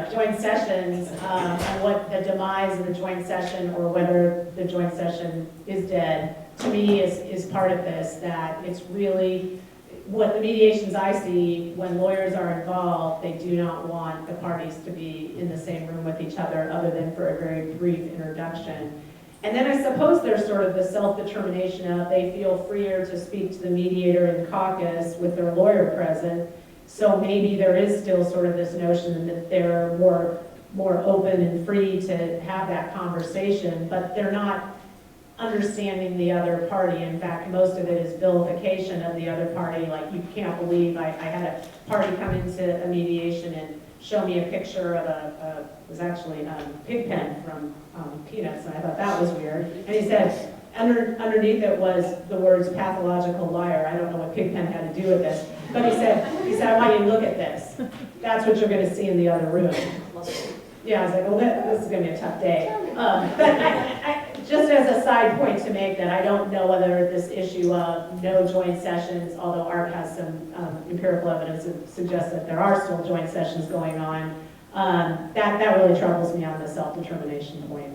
joint sessions and what the demise of the joint session or whether the joint session is dead, to me is part of this, that it's really what the mediations I see when lawyers are involved, they do not want the parties to be in the same room with each other other than for a very brief introduction. And then I suppose there's sort of the self-determination of they feel freer to speak to the mediator in caucus with their lawyer present. So maybe there is still sort of this notion that they're more open and free to have that conversation, but they're not understanding the other party. In fact, most of it is vilification of the other party. Like, you can't believe I had a party come into a mediation and show me a picture of it was actually a pig pen from Peanuts, and I thought that was weird. And he said, underneath it was the words pathological liar. I don't know what pig pen had to do with this, but he said, I want you to look at this. That's what you're going to see in the other room. Yeah, I was like, well, this is going to be a tough day. But I, just as a side point to make that I don't know whether this issue of no joint sessions, although Art has some empirical evidence that suggests that there are still joint sessions going on, that really troubles me on the self-determination point.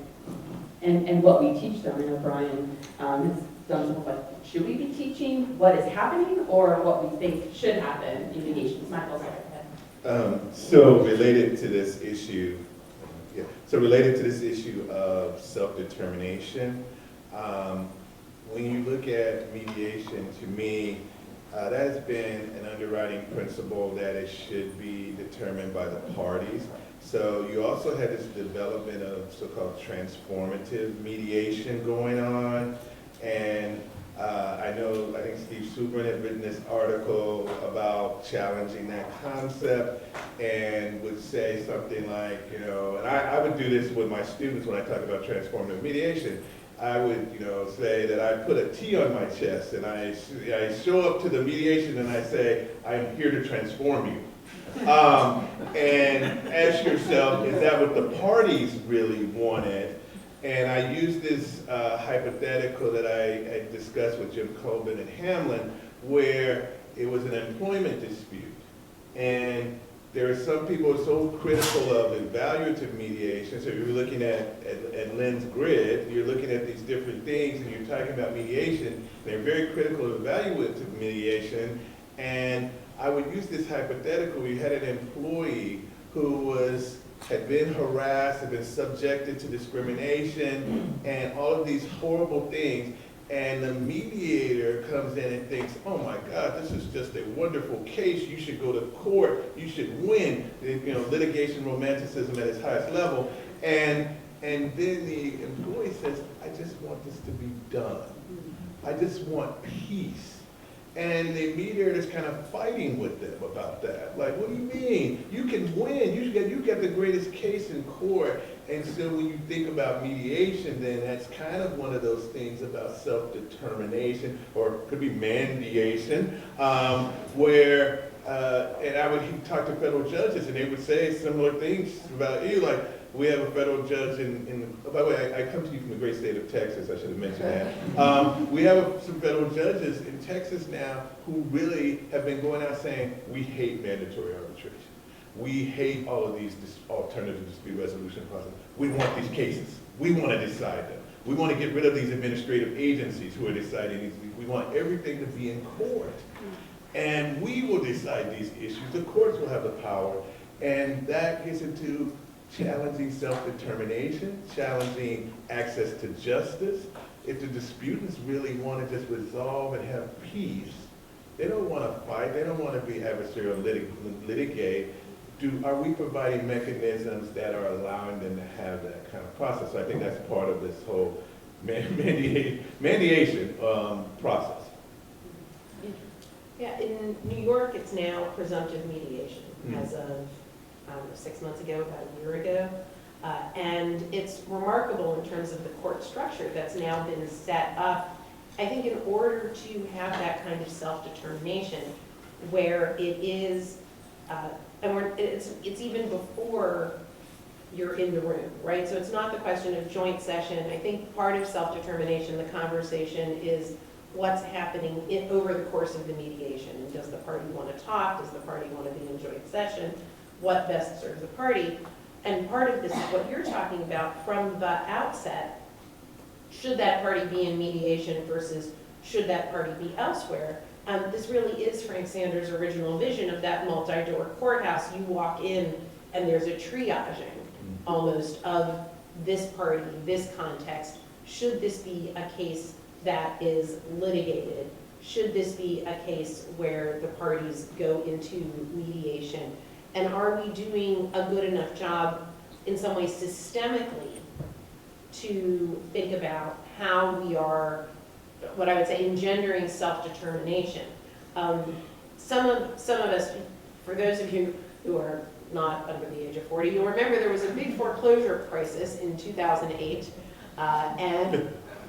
And what we teach them, I know Brian has done some like, should we be teaching what is happening or what we think should happen in mediations? Michael, go ahead. So related to this issue of self-determination, when you look at mediation, to me, that has been an underwriting principle that it should be determined by the parties. So you also had this development of so-called transformative mediation going on, and I think Steve Subrin had written this article about challenging that concept and would say something like, and I would do this with my students when I talk about transformative mediation. I would, say that I put a T on my chest and I show up to the mediation and I say, I'm here to transform you. And ask yourself, is that what the parties really wanted? And I use this hypothetical that I discussed with Jim Colvin and Hamlin, where it was an employment dispute. And there are some people who are so critical of evaluative mediation. So if you're looking at Lynn's grid, you're looking at these different things and you're talking about mediation. They're very critical of evaluative mediation. And I would use this hypothetical. We had an employee who had been harassed, had been subjected to discrimination, and all of these horrible things. And the mediator comes in and thinks, oh my God, this is just a wonderful case. You should go to court. You should win. Litigation romanticism at its highest level. And then the employee says, I just want this to be done. I just want peace. And the mediator is kind of fighting with them about that. Like, what do you mean? You can win. You get the greatest case in court. And so when you think about mediation, then that's kind of one of those things about self-determination, or it could be mandiation, where, and I would talk to federal judges, and they would say similar things about you, like, We have a federal judge by the way, I come to you from the great state of Texas, I should have mentioned that. We have some federal judges in Texas now who really have been going out saying, we hate mandatory arbitration. We hate all of these alternative dispute resolution processes. We want these cases. We want to decide them. We want to get rid of these administrative agencies who are deciding these. We want everything to be in court. And we will decide these issues. The courts will have the power. And that gets into challenging self-determination, challenging access to justice. If the disputants really want to just resolve and have peace, they don't want to fight, they don't want to be adversarial litigate. Are we providing mechanisms that are allowing them to have that kind of process? So I think that's part of this whole mediation process. Yeah, in New York, it's now presumptive mediation as of 6 months ago, about a year ago. And it's remarkable in terms of the court structure that's now been set up, I think, in order to have that kind of self-determination where it is, it's even before you're in the room, right? So it's not the question of joint session. I think part of self-determination, the conversation, is what's happening over the course of the mediation. Does the party want to talk? Does the party want to be in joint session? What best serves the party? And part of this is what you're talking about from the outset. Should that party be in mediation versus should that party be elsewhere? This really is Frank Sanders' original vision of that multi-door courthouse. You walk in and there's a triaging almost of this party, this context. Should this be a case that is litigated? Should this be a case where the parties go into mediation? And are we doing a good enough job in some ways systemically to think about how we are, what I would say, engendering self-determination? Some of us, for those of you who are not under the age of 40, you'll remember there was a big foreclosure crisis in 2008.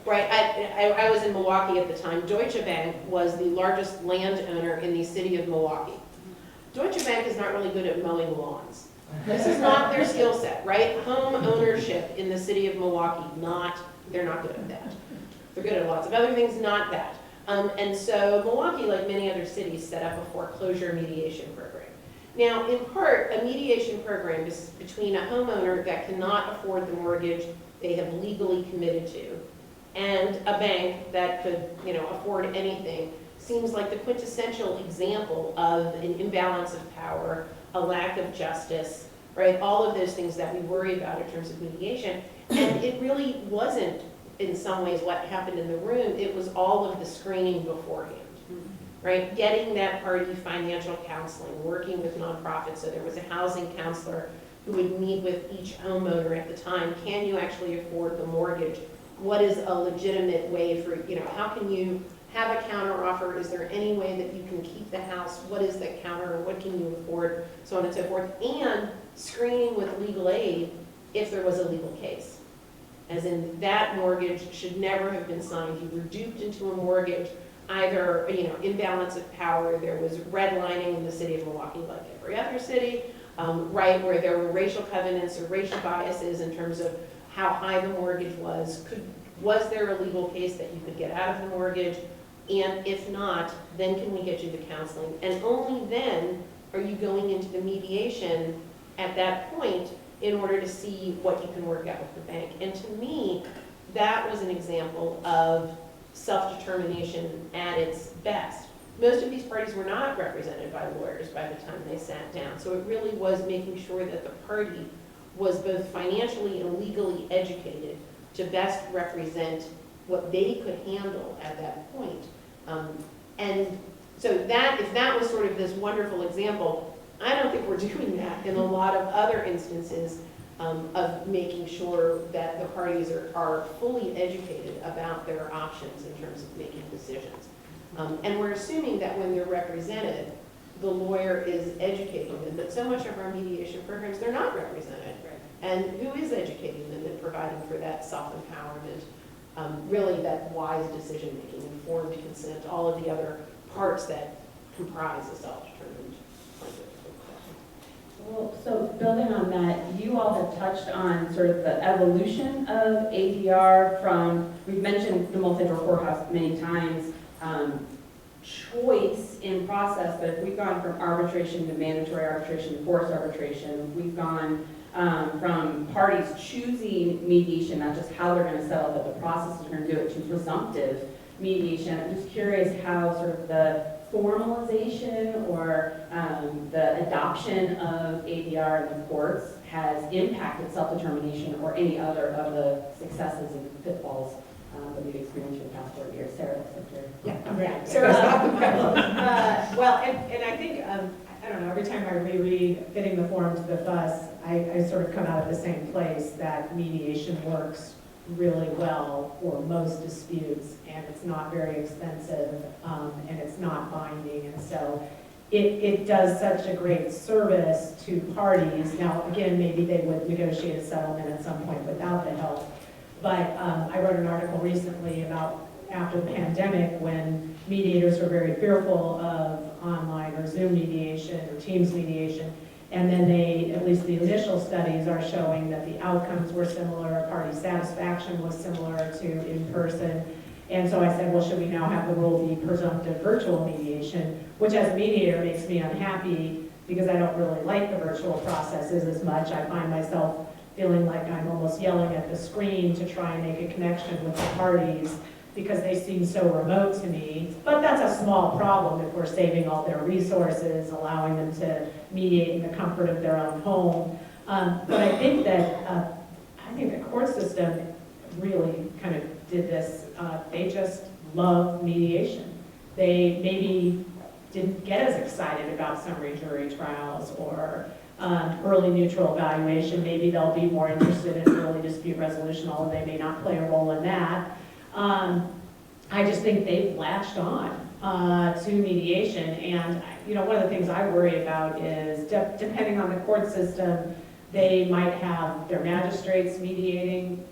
Right, I was in Milwaukee at the time. Deutsche Bank was the largest landowner in the city of Milwaukee. Deutsche Bank is not really good at mowing lawns. This is not their skill set, right? Home ownership in the city of Milwaukee, they're not good at that. They're good at lots of other things, not that. And so Milwaukee, like many other cities, set up a foreclosure mediation program. Now, in part, a mediation program is between a homeowner that cannot afford the mortgage they have legally committed to and a bank that could, afford anything. Seems like the quintessential example of an imbalance of power, a lack of justice, right? All of those things that we worry about in terms of mediation. And it really wasn't, in some ways, what happened in the room. It was all of the screening beforehand, right? Getting that party financial counseling, working with nonprofits. So there was a housing counselor who would meet with each homeowner at the time. Can you actually afford the mortgage? What is a legitimate way for, how can you have a counter offer? Is there any way that you can keep the house? What is the counter? What can you afford? So on and so forth. And screening with legal aid if there was a legal case. As in, that mortgage should never have been signed. You were duped into a mortgage, either, imbalance of power. There was redlining in the city of Milwaukee like every other city, right, where there were racial covenants or racial biases in terms of how high the mortgage was. Was there a legal case that you could get out of the mortgage? And if not, then can we get you the counseling? And only then are you going into the mediation at that point in order to see what you can work out with the bank. And to me, that was an example of self-determination at its best. Most of these parties were not represented by lawyers by the time they sat down. So it really was making sure that the party was both financially and legally educated to best represent what they could handle at that point. And so that, if that was sort of this wonderful example, I don't think we're doing that in a lot of other instances of making sure that the parties are fully educated about their options in terms of making decisions. And we're assuming that when they're represented, the lawyer is educating them, but so much of our mediation programs, they're not represented. And who is educating them and providing for that self-empowerment, really that wise decision-making, informed consent, all of the other parts that comprise a self-determined plaintiff. Well, so building on that, you all have touched on sort of the evolution of ADR from, we've mentioned the multi-door courthouse many times, choice in process, but if we've gone from arbitration to mandatory arbitration to forced arbitration, we've gone from parties choosing mediation, not just how they're going to settle, but the process they're going to do it, to presumptive mediation. I'm just curious how sort of the formalization or the adoption of ADR in the courts has impacted self-determination or any other of the successes and pitfalls that we've experienced in the past 40 years. Sarah, looks like you're... Yeah, I'm ready. Sarah's got the problem. Well, and I think, I don't know, every time I reread Fitting the Form to the Fuss, I sort of come out of the same place, that mediation works really well for most disputes, and it's not very expensive, and it's not binding, and so it does such a great service to parties. Now, again, maybe they would negotiate a settlement at some point without the help, but I wrote an article recently about after the pandemic, when mediators were very fearful of online or Zoom mediation or Teams mediation, and then at least the initial studies are showing that the outcomes were similar, party satisfaction was similar to in-person. And so I said, well, should we now have the rule be presumptive virtual mediation, which as a mediator makes me unhappy because I don't really like the virtual processes as much. I find myself feeling like I'm almost yelling at the screen to try and make a connection with the parties because they seem so remote to me. But that's a small problem if we're saving all their resources, allowing them to mediate in the comfort of their own home. But I think that the court system really kind of did this. They just love mediation. They maybe didn't get as excited about summary jury trials or early neutral evaluation. Maybe they'll be more interested in early dispute resolution, although they may not play a role in that. I just think they've latched on to mediation, and one of the things I worry about is depending on the court system, they might have their magistrates mediating.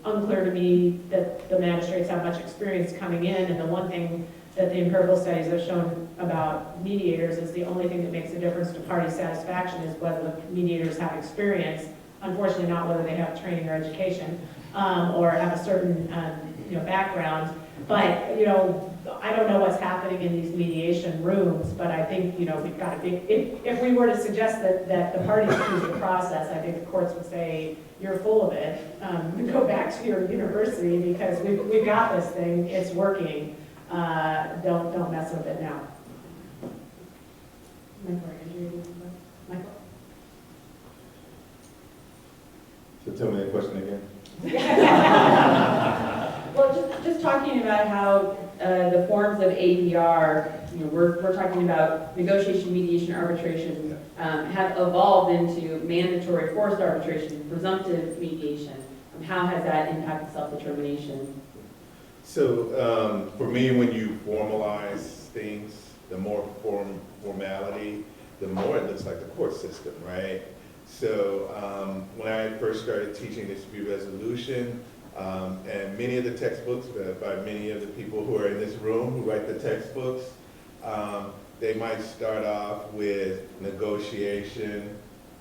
Unclear to me that the magistrates have much experience coming in, and the one thing that the empirical studies have shown about mediators is the only thing that makes a difference to party satisfaction is whether the mediators have experience, unfortunately not whether they have training or education or have a certain background. But I don't know what's happening in these mediation rooms, but I think we've got a big, if we were to suggest that the parties choose the process, I think the courts would say you're full of it. Go back to your university because we've got this thing, it's working. Don't mess with it now. Michael? So tell me the question again. Well, just talking about how the forms of ADR, we're talking about negotiation, mediation, arbitration, have evolved into mandatory forced arbitration, presumptive mediation. How has that impacted self-determination? So for me, when you formalize things, the more formality, the more it looks like the court system, right? So when I first started teaching dispute resolution, and many of the textbooks by many of the people who are in this room who write the textbooks, they might start off with negotiation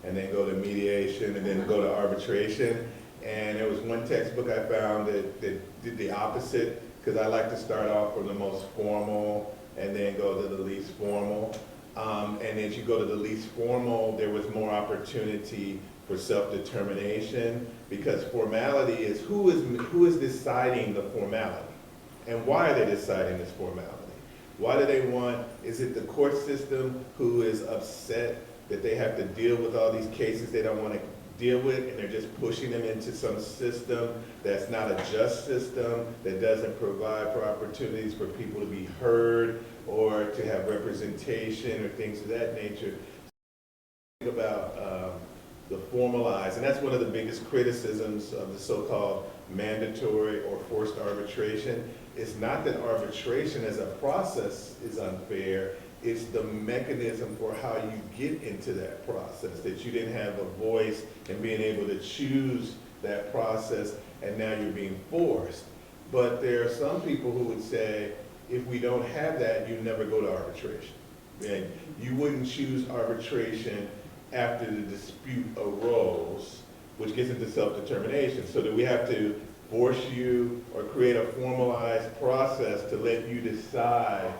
and then go to mediation and then go to arbitration. And there was one textbook I found that did the opposite, because I like to start off from the most formal and then go to the least formal. And as you go to the least formal, there was more opportunity for self-determination, because formality is who is deciding the formality, and why are they deciding this formality? Why do they want? Is it the court system who is upset that they have to deal with all these cases they don't want to deal with, and they're just pushing them into some system that's not a just system, that doesn't provide for opportunities for people to be heard or to have representation or things of that nature? Think about the formalized, and that's one of the biggest criticisms of the so-called mandatory or forced arbitration. It's not that arbitration as a process is unfair, it's the mechanism for how you get into that process, that you didn't have a voice in being able to choose that process, and now you're being forced. But there are some people who would say, if we don't have that, you never go to arbitration. And you wouldn't choose arbitration after the dispute arose, which gets into self-determination. So do we have to force you or create a formalized process to let you decide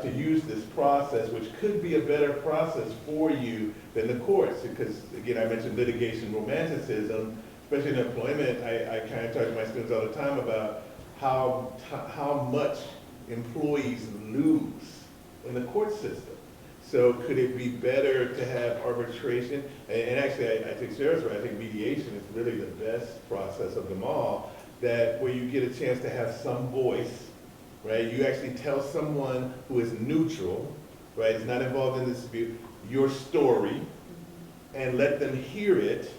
to use this process, which could be a better process for you than the courts? Because, again, I mentioned litigation romanticism, especially in employment. I kind of talk to my students all the time about how much employees lose in the court system. So could it be better to have arbitration? And actually, I think Sarah's right. I think mediation is really the best process of them all, that where you get a chance to have some voice, right? You actually tell someone who is neutral, right, is not involved in the dispute, your story, and let them hear it.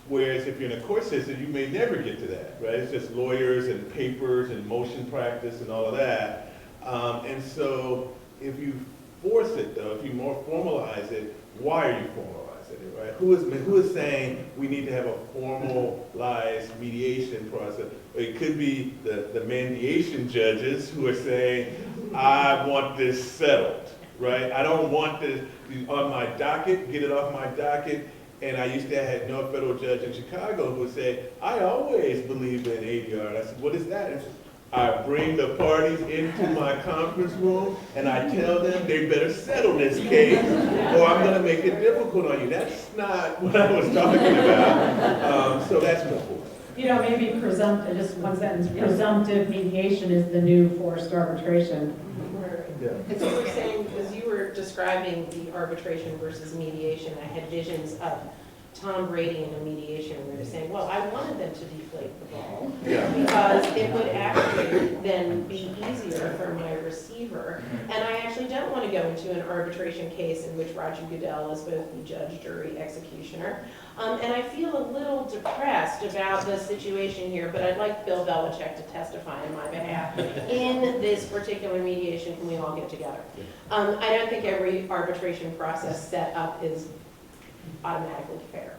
Whereas if you're in a court system, you may never get to that, right? It's just lawyers and papers and motion practice and all of that. And so if you force it, though, if you more formalize it, why are you formalizing it, right? Who is saying we need to have a formalized mediation process? It could be the mediation judges who are saying, I want this settled, right? I don't want this on my docket, get it off my docket. And I used to have no federal judge in Chicago who would say, I always believe in ADR. And I said, what is that? And I bring the parties into my conference room and I tell them they better settle this case or I'm going to make it difficult on you. That's not what I was talking about. So that's my point. You know, maybe presumptive, just one sentence, presumptive mediation is the new forced arbitration. Yeah. As you were saying, as you were describing the arbitration versus mediation, I had visions of Tom Brady in a mediation where they're saying, well, I wanted them to deflate the ball because it would actually then be easier for my receiver. And I actually don't want to go into an arbitration case in which Roger Goodell is both the judge, jury, executioner. And I feel a little depressed about the situation here, but I'd like Bill Belichick to testify on my behalf. In this particular mediation, can we all get together? I don't think every arbitration process set up is automatically fair.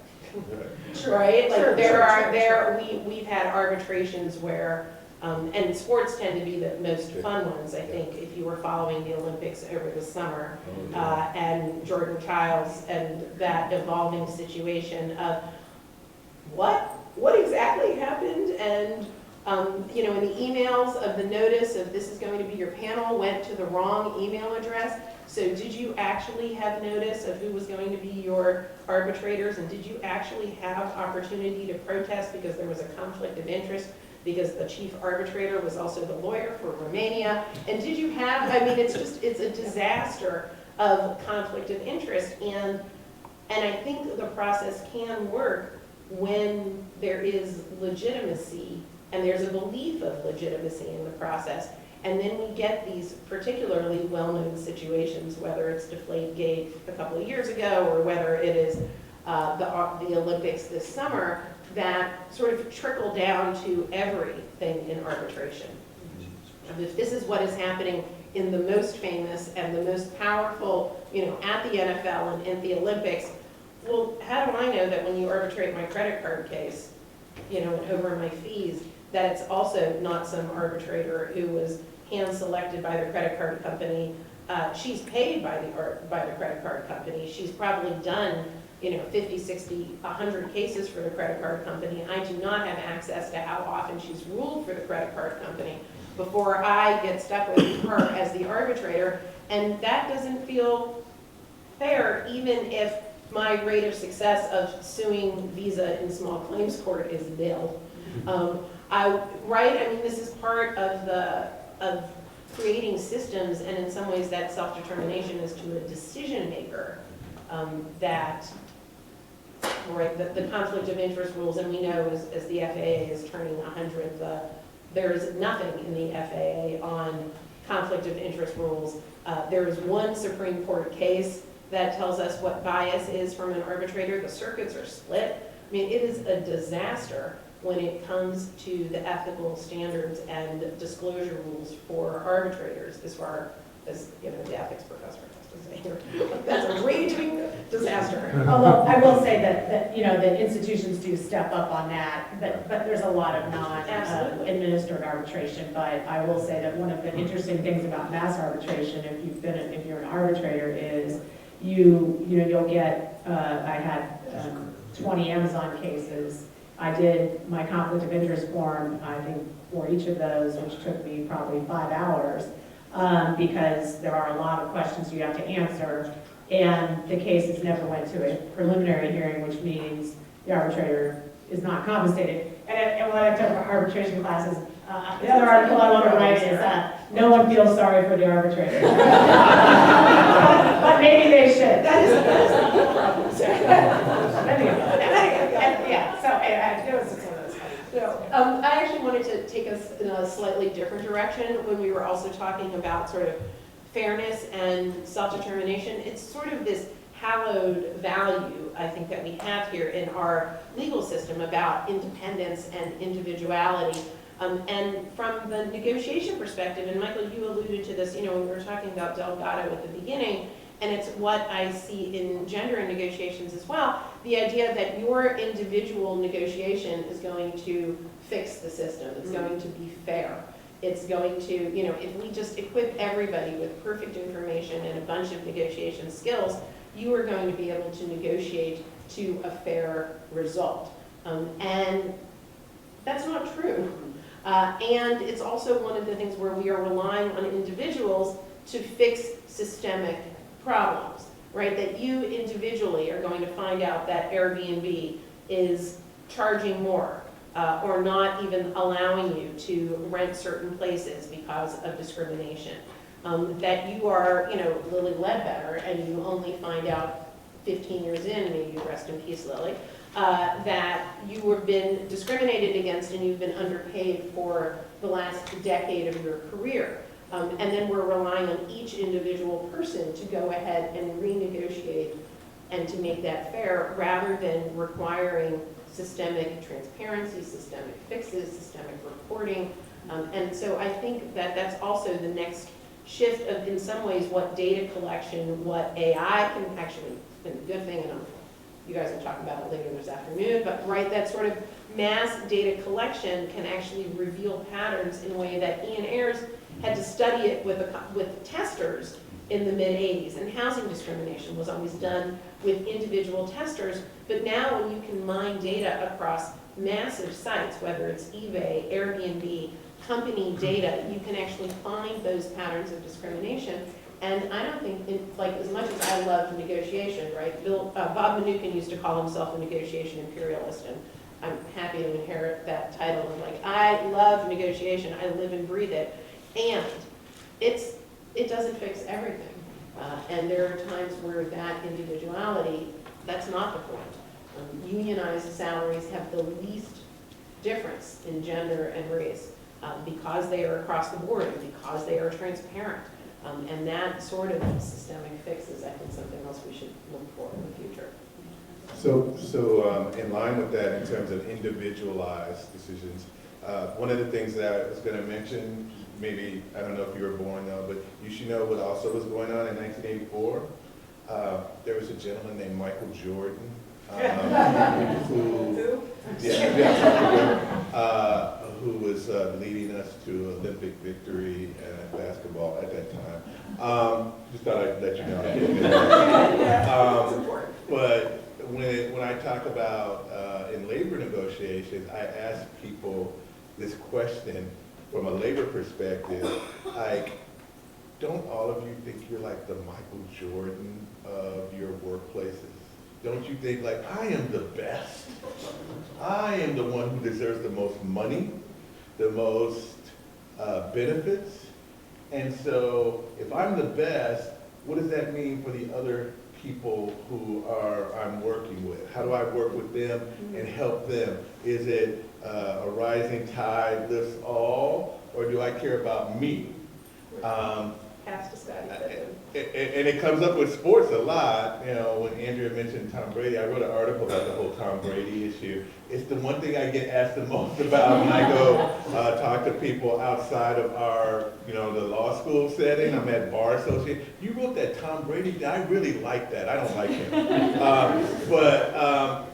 Right? Like we've had arbitrations where, and sports tend to be the most fun ones, I think, if you were following the Olympics over the summer, and Jordan Childs and that evolving situation of what exactly happened, and you know, in the emails of the notice of this is going to be your panel went to the wrong email address. So did you actually have notice of who was going to be your arbitrators, and did you actually have opportunity to protest because there was a conflict of interest because the chief arbitrator was also the lawyer for Romania? And did you have, I mean, it's a disaster of conflict of interest, and I think the process can work when there is legitimacy and there's a belief of legitimacy in the process. And then we get these particularly well-known situations, whether it's Deflategate a couple of years ago or whether it is the Olympics this summer, that sort of trickle down to everything in arbitration. And if this is what is happening in the most famous and the most powerful, you know, at the NFL and in the Olympics, well, how do I know that when you arbitrate my credit card case, you know, and over my fees, that it's also not some arbitrator who was hand-selected by the credit card company. She's paid by the credit card company. She's probably done, you know, 50, 60, 100 cases for the credit card company. I do not have access to how often she's ruled for the credit card company before I get stuck with her as the arbitrator. And that doesn't feel fair, even if my rate of success of suing Visa in small claims court is nil. I mean, this is part of creating systems, and in some ways that self-determination is to a decision maker, that the conflict of interest rules, and we know as the FAA is turning 100, there is nothing in the FAA on conflict of interest rules. There is one Supreme Court case that tells us what bias is from an arbitrator. The circuits are split. I mean, it is a disaster when it comes to the ethical standards and disclosure rules for arbitrators, as far as, you know, the ethics professor has to say. That's a raging disaster. Although I will say that you know, the institutions do step up on that, but there's a lot of non-administered arbitration. But I will say that one of the interesting things about mass arbitration, if you're an arbitrator, is you'll get. I had 20 Amazon cases. I did my conflict of interest form, I think, for each of those, which took me probably 5 hours, because there are a lot of questions you have to answer, and the cases never went to a preliminary hearing, which means the arbitrator is not compensated. And when I took arbitration classes, the other article I want to write is no one feels sorry for the arbitrator. But maybe they should. That is the problem, sir. Yeah, so It was just one of those. So, I actually wanted to take us in a slightly different direction when we were also talking about sort of fairness and self-determination. It's sort of this hallowed value, I think, that we have here in our legal system about independence and individuality. And from the negotiation perspective, and Michael, you alluded to this, when we were talking about Delgado at the beginning, and it's what I see in gender negotiations as well, the idea that your individual negotiation is going to fix the system, it's going to be fair. It's going to, if we just equip everybody with perfect information and a bunch of negotiation skills, you are going to be able to negotiate to a fair result. And that's not true. And it's also one of the things where we are relying on individuals to fix systemic problems, right? That you individually are going to find out that Airbnb is charging more or not even allowing you to rent certain places because of discrimination. That you are, Lily Ledbetter, and you only find out 15 years in, maybe rest in peace, Lily, that you have been discriminated against and you've been underpaid for the last decade of your career. And then we're relying on each individual person to go ahead and renegotiate and to make that fair, rather than requiring systemic transparency, systemic fixes, systemic reporting. And so I think that that's also the next shift of, in some ways, what data collection, what AI can actually, it's been a good thing, and you guys will talk about it later this afternoon, but right, that sort of mass data collection can actually reveal patterns in a way that Ian Ayres had to study it with testers in the mid-'80s, and housing discrimination was always done with individual testers, but now when you can mine data across massive sites, whether it's eBay, Airbnb, company data, you can actually find those patterns of discrimination. And I don't think, as much as I love negotiation, right? Bob Mnookin used to call himself a negotiation imperialist, and I'm happy to inherit that title. And I love negotiation, I live and breathe it, and it doesn't fix everything. And there are times where that individuality, that's not the point. Unionized salaries have the least difference in gender and race because they are across the board and because they are transparent. And that sort of systemic fix is, I think, something else we should look for in the future. So in line with that, in terms of individualized decisions, one of the things that I was going to mention, maybe, I don't know if you were born though, but you should know what also was going on in 1984. There was a gentleman named Michael Jordan, who was leading us to Olympic victory at basketball at that time. Just thought I'd let you know. But when I talk about in labor negotiations, I ask people this question from a labor perspective, like, don't all of you think you're like the Michael Jordan of your workplaces? Don't you think, like, I am the best? I am the one who deserves the most money, the most benefits. And so if I'm the best, what does that mean for the other people who I'm working with? How do I work with them and help them? Is it a rising tide lifts all, or do I care about me? Pass to Scotty Pippen. And it comes up with sports a lot. When Andrea mentioned Tom Brady, I wrote an article about the whole Tom Brady issue. It's the one thing I get asked the most about when I go talk to people outside of our, the law school setting. I'm at Bar Association. You wrote that Tom Brady thing. I really like that. I don't like him.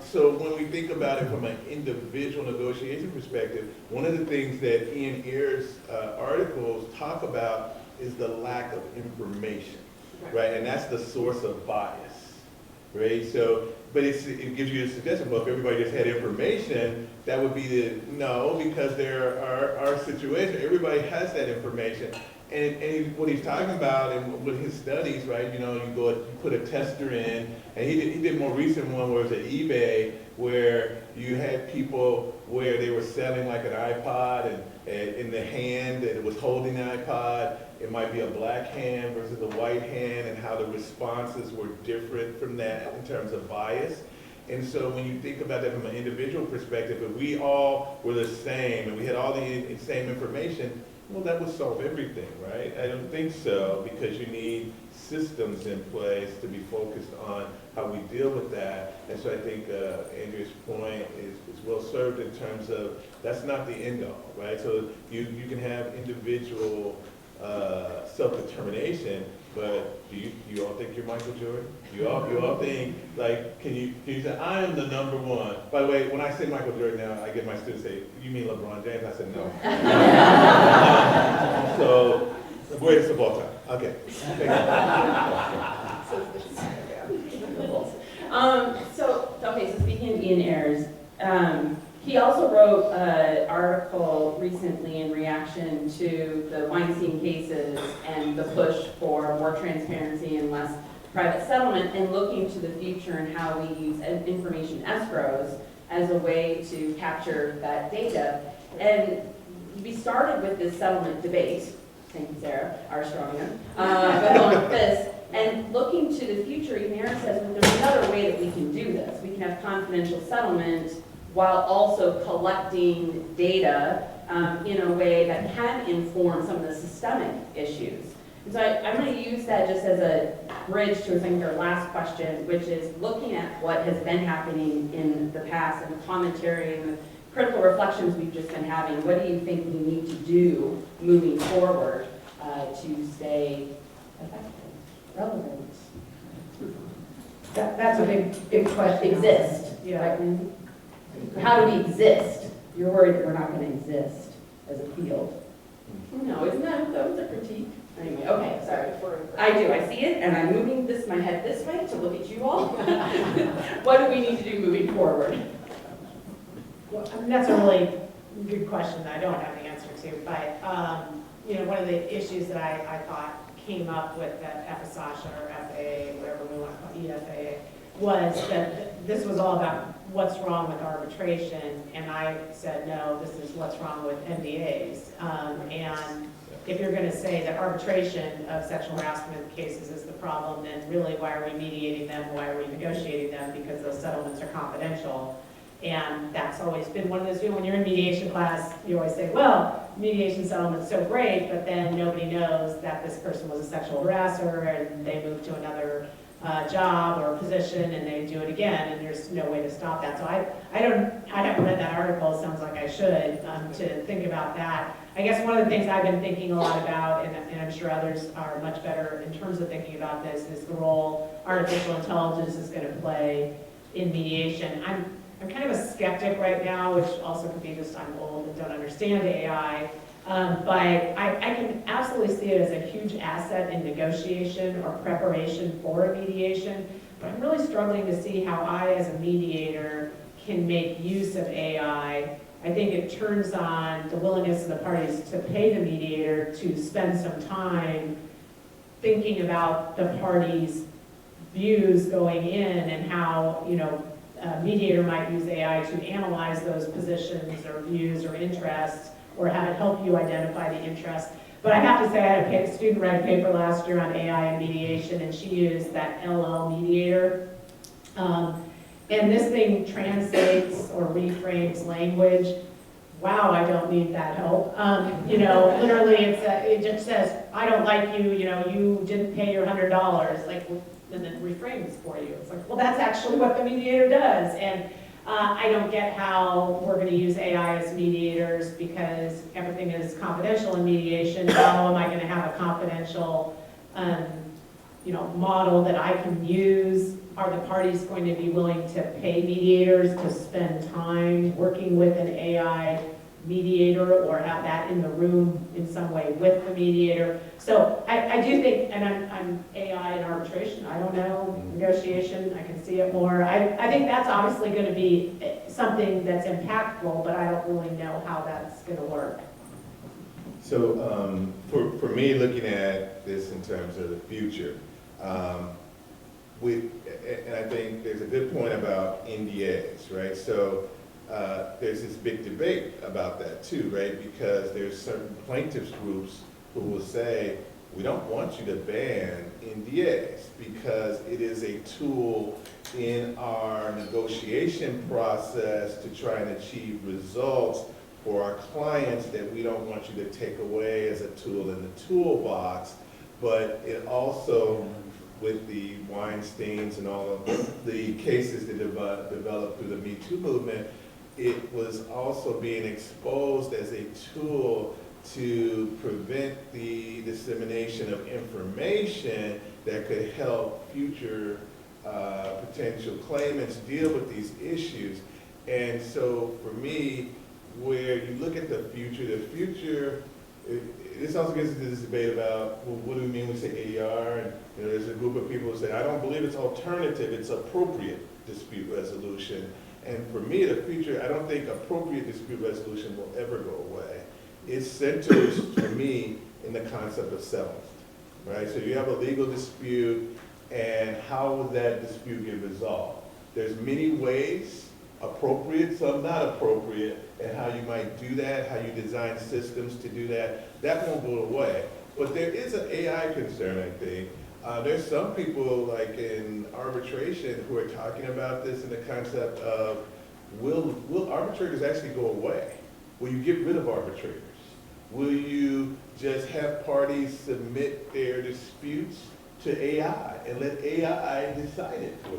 So when we think about it from an individual negotiation perspective, one of the things that Ian Ayres' articles talk about is the lack of information, right? And that's the source of bias, right? So, but it gives you a suggestion, well, if everybody just had information, that would be no, because there are situations, everybody has that information. And what he's talking about and with his studies, right, you put a tester in, and he did a more recent one where it was at eBay, where you had people where they were selling like an iPod and in the hand that it was holding the iPod, it might be a black hand versus a white hand, and how the responses were different from that in terms of bias. And so when you think about that from an individual perspective, if we all were the same and we had all the same information, well, that would solve everything, right? I don't think so, because you need systems in place to be focused on how we deal with that. And so I think Andrea's point is well served in terms of that's not the end all, right? So you can have individual self-determination, but do you all think you're Michael Jordan? You all think, like, can you say, I am the number one? By the way, when I say Michael Jordan now, I get my students say, you mean LeBron James? I said, no. So, the greatest of all time. Okay. So speaking of Ian Ayres, he also wrote an article recently in reaction to the Weinstein cases and the push for more transparency and less private settlement, and looking to the future and how we use information escrows as a way to capture that data. And we started with this settlement debate, thank you, Sarah, our strongness, about this, and looking to the future, Ian Ayres says, well, there's another way that we can do this. We can have confidential settlement while also collecting data in a way that can inform some of the systemic issues. And so I'm going to use that just as a bridge to, I think, our last question, which is looking at what has been happening in the past and the commentary and the critical reflections we've just been having. What do you think we need to do moving forward to stay effective, relevant? That's a big question. Exist, Yeah. right, Lindsay? How do we exist? You're worried that we're not going to exist as a field. No, isn't that was a critique? Anyway, okay, sorry. I do. I see it, and I'm moving my head this way to look at you all. What do we need to do moving forward? Well, I mean, that's a really good question that I don't have the answer to, but one of the issues that I thought came up with the FSASHA or FAA, whatever we want to call it, EFAA, was that this was all about what's wrong with arbitration, and I said, no, this is what's wrong with NDAs. And if you're going to say that arbitration of sexual harassment cases is the problem, then really why are we mediating them? Why are we negotiating them? Because those settlements are confidential. And that's always been one of those, when you're in mediation class, you always say, well, mediation settlement's so great, but then nobody knows that this person was a sexual harasser and they moved to another job or position and they do it again, and there's no way to stop that. So I haven't read that article. It sounds like I should, to think about that. I guess one of the things I've been thinking a lot about, and I'm sure others are much better in terms of thinking about this, is the role artificial intelligence is going to play in mediation. I'm kind of a skeptic right now, which also could be just I'm old and don't understand AI. But I can absolutely see it as a huge asset in negotiation or preparation for a mediation. But I'm really struggling to see how I, as a mediator, can make use of AI. I think it turns on the willingness of the parties to pay the mediator to spend some time thinking about the parties' views going in and how, a mediator might use AI to analyze those positions or views or interests, or have it help you identify the interest. But I have to say, I had a student write a paper last year on AI and mediation, and she used that LL mediator. And this thing translates or reframes language. Wow, I don't need that help. Literally, it just says, I don't like you, you didn't pay your $100. Like, and then reframes for you. It's like, well, that's actually what the mediator does. And I don't get how we're going to use AI as mediators because everything is confidential in mediation. How am I going to have a confidential, model that I can use? Are the parties going to be willing to pay mediators to spend time working with an AI mediator or have that in the room in some way with the mediator. So I do think, and I'm AI and arbitration, I don't know, negotiation, I can see it more. I think that's obviously going to be something that's impactful, but I don't really know how that's going to work. So for me, looking at this in terms of the future, and I think there's a good point about NDAs, right? So there's this big debate about that too, right? Because there's certain plaintiffs groups who will say, we don't want you to ban NDAs because it is a tool in our negotiation process to try and achieve results for our clients that we don't want you to take away as a tool in the toolbox. But it also, with the Weinsteins and all of the cases that developed through the Me Too movement, it was also being exposed as a tool to prevent the dissemination of information that could help future potential claimants deal with these issues. And so for me, where you look at the future, this also gets into this debate about, well, what do we mean when we say ADR? And there's a group of people who say, I don't believe it's alternative, it's appropriate dispute resolution. And for me, the future, I don't think appropriate dispute resolution will ever go away. It centers, for me, in the concept of settlement, right? So you have a legal dispute, and how will that dispute get resolved? There's many ways, appropriate, some not appropriate, and how you might do that, how you design systems to do that. That won't go away. But there is an AI concern, I think. There's some people, like in arbitration, who are talking about this in the concept of, will arbitrators actually go away? Will you get rid of arbitrators? Will you just have parties submit their disputes to AI and let AI decide it for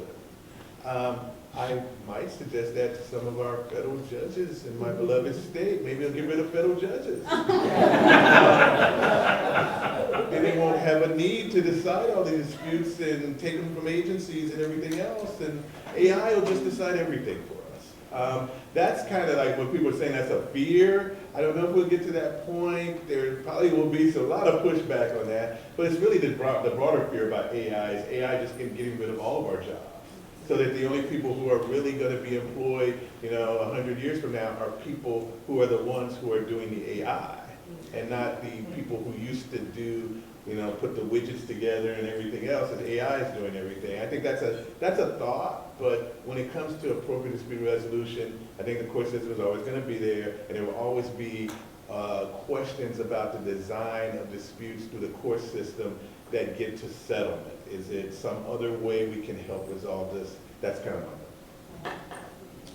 them? I might suggest that to some of our federal judges in my beloved state. Maybe they'll get rid of federal judges. Then they won't have a need to decide all these disputes and take them from agencies and everything else, and AI will just decide everything for us. That's kind of like when people are saying that's a fear. I don't know if we'll get to that point. There probably will be a lot of pushback on that, but it's really the broader fear about AI is AI just getting rid of all of our jobs, so that the only people who are really going to be employed, 100 years from now, are people who are the ones who are doing the AI, and not the people who used to do, put the widgets together and everything else, and AI is doing everything. I think that's a thought, but when it comes to appropriate dispute resolution, I think the court system is always going to be there, and there will always be questions about the design of disputes through the court system that get to settlement. Is it some other way we can help resolve this? That's kind of my point.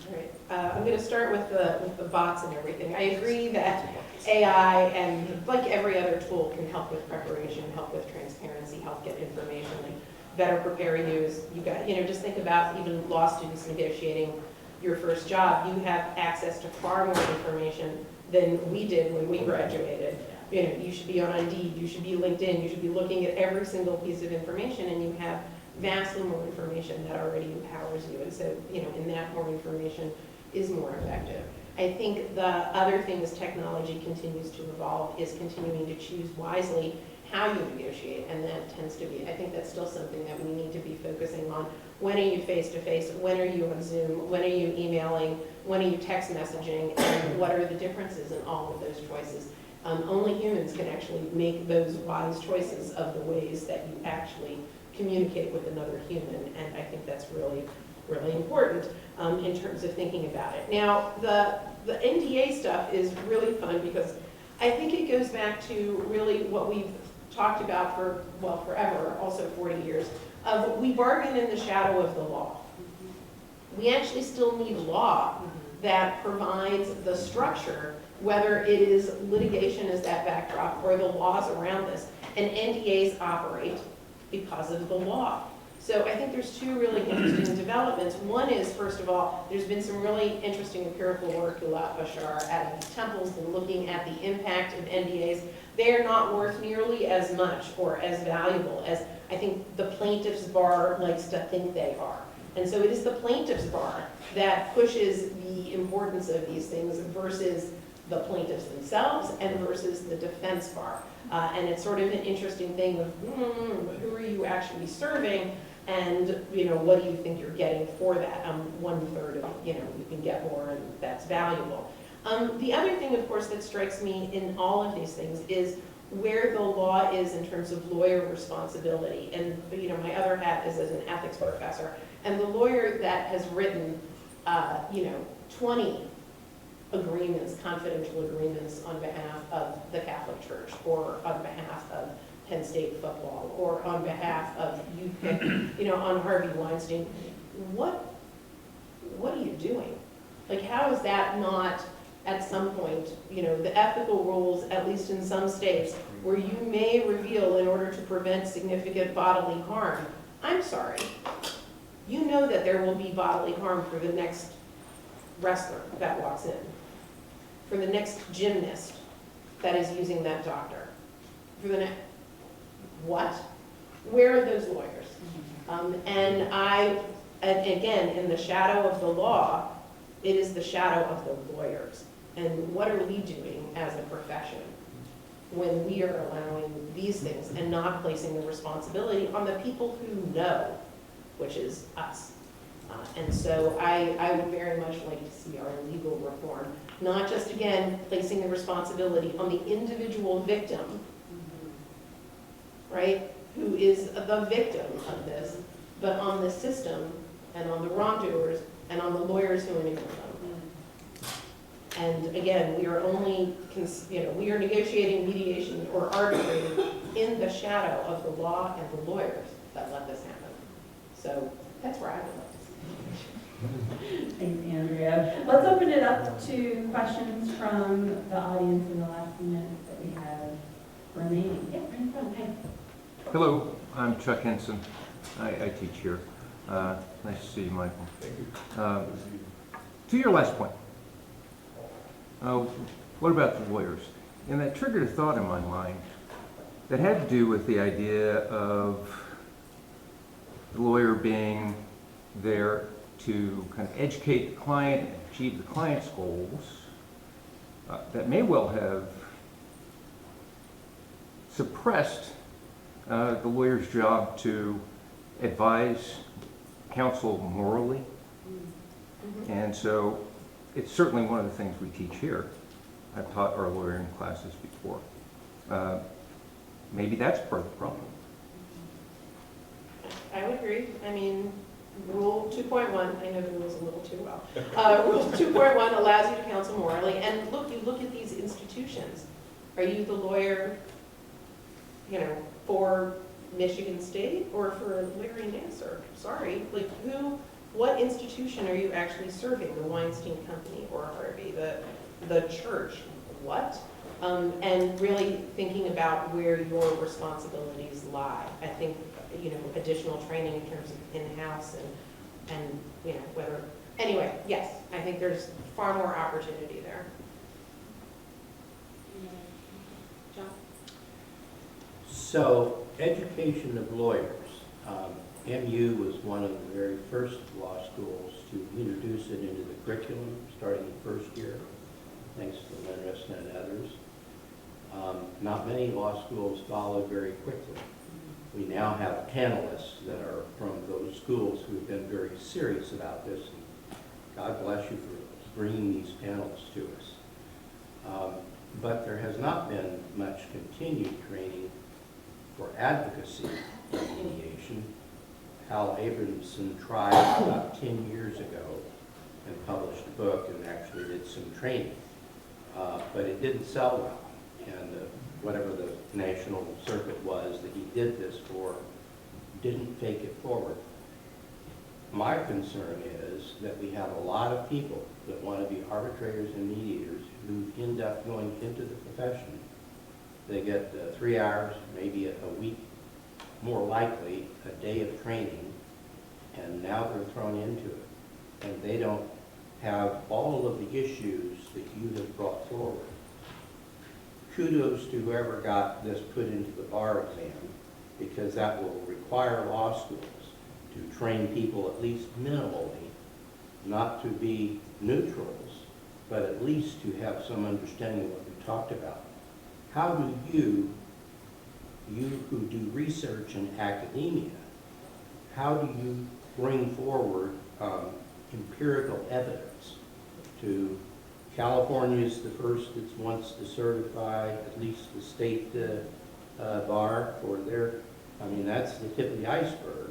All right. I'm going to start with the bots and everything. I agree that AI, and like every other tool, can help with preparation, help with transparency, help get information, better prepare you. Just think about even law students negotiating your first job. You have access to far more information than we did when we graduated. You should be on Indeed, you should be LinkedIn, you should be looking at every single piece of information, and you have vastly more information that already empowers you. And so, in that, more information is more effective. I think the other thing as technology continues to evolve is continuing to choose wisely how you negotiate, and that tends to be, I think that's still something that we need to be focusing on. When are you face-to-face? When are you on Zoom? When are you emailing? When are you text messaging? And what are the differences in all of those choices? Only humans can actually make those wise choices of the ways that you actually communicate with another human, and I think that's really, really important in terms of thinking about it. Now, the NDA stuff is really fun because I think it goes back to really what we've talked about for, forever, also 40 years, of we bargain in the shadow of the law. We actually still need law that provides the structure, whether it is litigation as that backdrop or the laws around this. And NDAs operate because of the law. So I think there's two really interesting developments. One is, first of all, there's been some really interesting empirical work, Ulat Bashar out of Temple's been looking at the impact of NDAs. They're not worth nearly as much or as valuable as I think the plaintiff's bar likes to think they are. And so it is the plaintiff's bar that pushes the importance of these things versus the plaintiffs themselves and versus the defense bar. And it's sort of an interesting thing of, who are you actually serving? And, you know, what do you think you're getting for that? 1/3 of, you know, you can get more and that's valuable. The other thing, of course, that strikes me in all of these things is where the law is in terms of lawyer responsibility. And, you know, my other hat is as an ethics professor. And the lawyer that has written, 20 agreements, confidential agreements on behalf of the Catholic Church or on behalf of Penn State football or on behalf of you pick, on Harvey Weinstein, what are you doing? Like, how is that not at some point, the ethical rules, at least in some states, where you may reveal in order to prevent significant bodily harm? I'm sorry. You know that there will be bodily harm for the next wrestler that walks in, for the next gymnast that is using that doctor, for the next, what? Where are those lawyers? And again, in the shadow of the law, it is the shadow of the lawyers. And what are we doing as a profession when we are allowing these things and not placing the responsibility on the people who know, which is us? And so I would very much like to see our legal reform, not just, again, placing the responsibility on the individual victim, right, who is the victim of this, but on the system and on the wrongdoers and on the lawyers who enable them. And again, we are only, we are negotiating, mediation, or arbitrating in the shadow of the law and the lawyers that let this happen. So that's where I would like to see. Thanks, Andrea. Let's open it up to questions from the audience in the last few minutes that we have remaining. Yeah, right in front. Hi. Hello, I'm Chuck Henson. I teach here. Nice to see you, Michael. Thank you. To your last point, what about the lawyers? And that triggered a thought in my mind that had to do with the idea of the lawyer being there to kind of educate the client and achieve the client's goals that may well have suppressed the lawyer's job to advise counsel morally. And so it's certainly one of the things we teach here. I've taught our lawyering classes before. Maybe that's part of the problem. I would agree. I mean, Rule 2.1, I know the rules a little too well. Rule 2.1 allows you to counsel morally. And look, you look at these institutions. Are you the lawyer, for Michigan State or for Larry Nassar? Sorry, like what institution are you actually serving? The Weinstein Company or Harvey, the church? What? And really thinking about where your responsibilities lie. I think, additional training in terms of in-house and whether, anyway, yes, I think there's far more opportunity there. John? So, education of lawyers. MU was one of the very first law schools to introduce it into the curriculum starting the first year, thanks to Lynn Riston and others. Not many law schools followed very quickly. We now have panelists that are from those schools who have been very serious about this. And God bless you for bringing these panels to us. But there has not been much continued training for advocacy in mediation. Hal Abramson tried about 10 years ago and published a book and actually did some training. But it didn't sell well. And whatever the national circuit was that he did this for didn't take it forward. My concern is that we have a lot of people that want to be arbitrators and mediators who end up going into the profession. They get 3 hours, maybe a week, more likely a day of training, and now they're thrown into it. And they don't have all of the issues that you have brought forward. Kudos to whoever got this put into the bar exam, because that will require law schools to train people at least minimally, not to be neutrals, but at least to have some understanding of what we talked about. How do you who do research in academia, how do you bring forward empirical evidence to California is the first that wants to certify at least the state bar for their, I mean, that's the tip of the iceberg.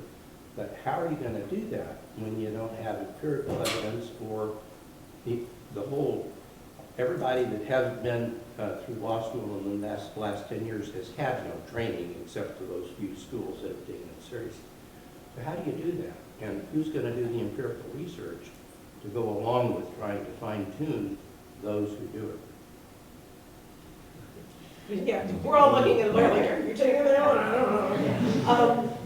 But how are you going to do that when you don't have empirical evidence for the whole, everybody that hasn't been through law school in the last 10 years has had no training except for those few schools that have taken it seriously. So how do you do that? And who's going to do the empirical research to go along with trying to fine-tune those who do it? Yeah, we're all looking at it like, you're taking it on, I don't know.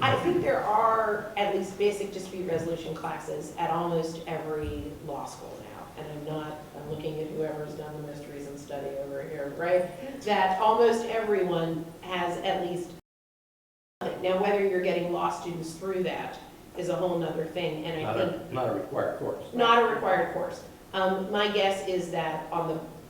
I think there are at least basic dispute resolution classes at almost every law school now. And I'm looking at whoever's done the most recent study over here, right? That almost everyone has at least. Now, whether you're getting law students through that is a whole nother thing, and I think. Not a required course. Not a required course. My guess is that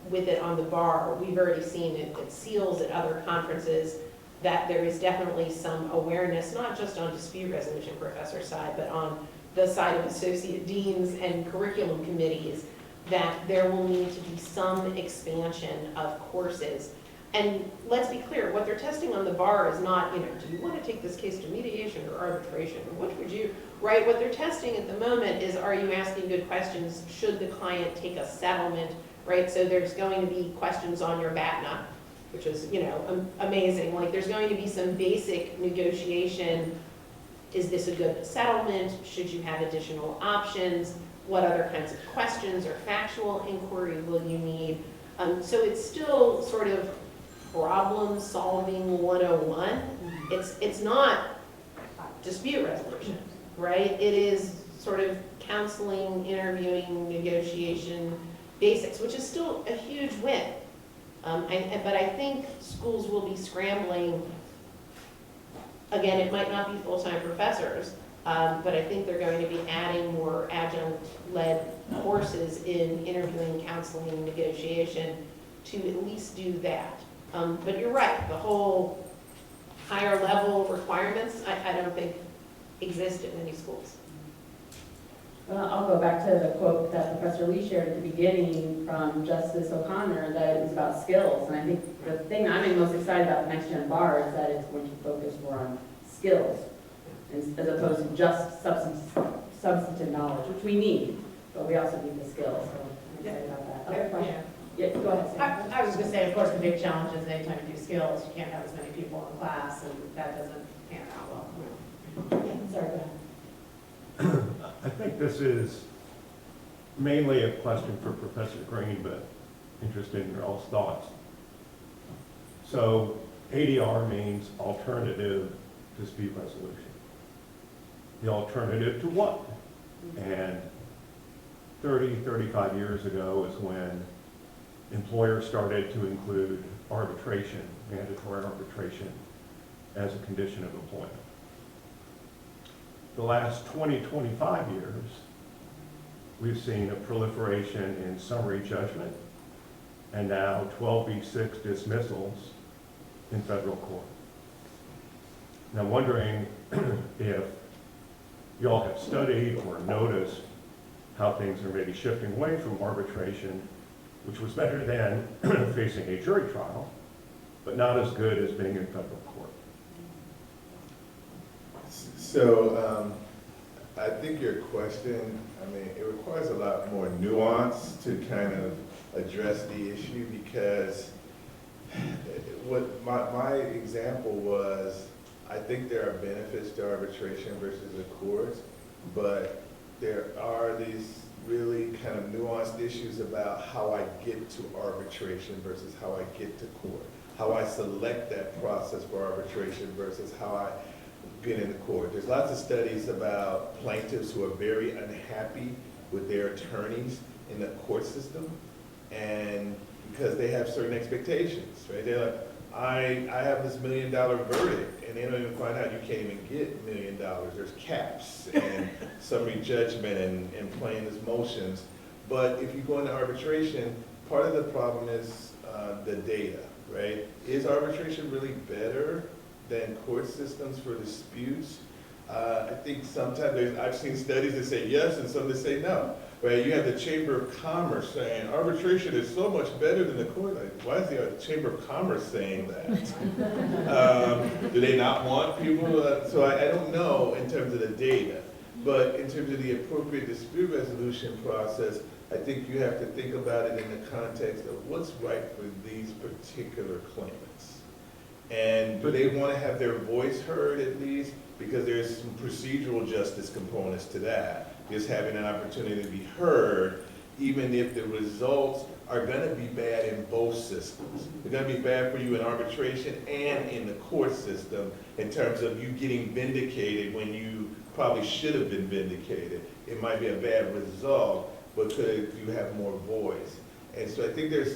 with it on the bar, we've already seen it at SEALs, at other conferences, that there is definitely some awareness, not just on dispute resolution professor side, but on the side of associate deans and curriculum committees, that there will need to be some expansion of courses. And let's be clear, what they're testing on the bar is not, do you want to take this case to mediation or arbitration? Or which would you, right? What they're testing at the moment is, are you asking good questions? Should the client take a settlement, right? So there's going to be questions on your BATNA, which is, amazing. Like, there's going to be some basic negotiation. Is this a good settlement? Should you have additional options? What other kinds of questions or factual inquiry will you need? So it's still sort of problem solving 101. It's not dispute resolution, right? It is sort of counseling, interviewing, negotiation, basics, which is still a huge win. But I think schools will be scrambling. Again, it might not be full-time professors, but I think they're going to be adding more adjunct-led courses in interviewing, counseling, negotiation to at least do that. But you're right, the whole higher level requirements, I don't think exist in many schools. Well, I'll go back to the quote that Professor Lee shared at the beginning from Justice O'Connor, that it was about skills. And I think the thing I'm most excited about the Next Gen Bar is that it's going to focus more on skills as opposed to just substantive knowledge, which we need, but we also need the skills. So I'm excited about that. Other question? Yeah, go ahead, Sam. I was going to say, of course, the big challenge is anytime you do skills, you can't have as many people in class, and that doesn't pan out well. Yeah, sorry, go ahead. I think this is mainly a question for Professor Green, but interested in your all's thoughts. So ADR means alternative dispute resolution. The alternative to what? And 35 years ago is when employers started to include arbitration, mandatory arbitration, as a condition of employment. The last 25 years, we've seen a proliferation in summary judgment and now 12b6 dismissals in federal court. And I'm wondering if you all have studied or noticed how things are maybe shifting away from arbitration, which was better than facing a jury trial, but not as good as being in federal court. So I think your question, it requires a lot more nuance to kind of address the issue, because what my example was, I think there are benefits to arbitration versus the courts, but there are these really kind of nuanced issues about how I get to arbitration versus how I get to court, how I select that process for arbitration versus how I get into court. There's lots of studies about plaintiffs who are very unhappy with their attorneys in the court system, and because they have certain expectations, right? They're like, I have this $1 million verdict, and they don't even find out you can't even get $1 million. There's caps and summary judgment and plaintiff's motions. But if you go into arbitration, part of the problem is the data, right? Is arbitration really better than court systems for disputes? I think sometimes I've seen studies that say yes and some that say no. Right? You have the Chamber of Commerce saying arbitration is so much better than the court. Like, why is the Chamber of Commerce saying that? Do they not want people? So I don't know in terms of the data, but in terms of the appropriate dispute resolution process, I think you have to think about it in the context of what's right for these particular claimants. And do they want to have their voice heard at least? Because there's some procedural justice components to that. Just having an opportunity to be heard, even if the results are going to be bad in both systems. They're going to be bad for you in arbitration and in the court system in terms of you getting vindicated when you probably should have been vindicated. It might be a bad result, but could you have more voice? And so I think there's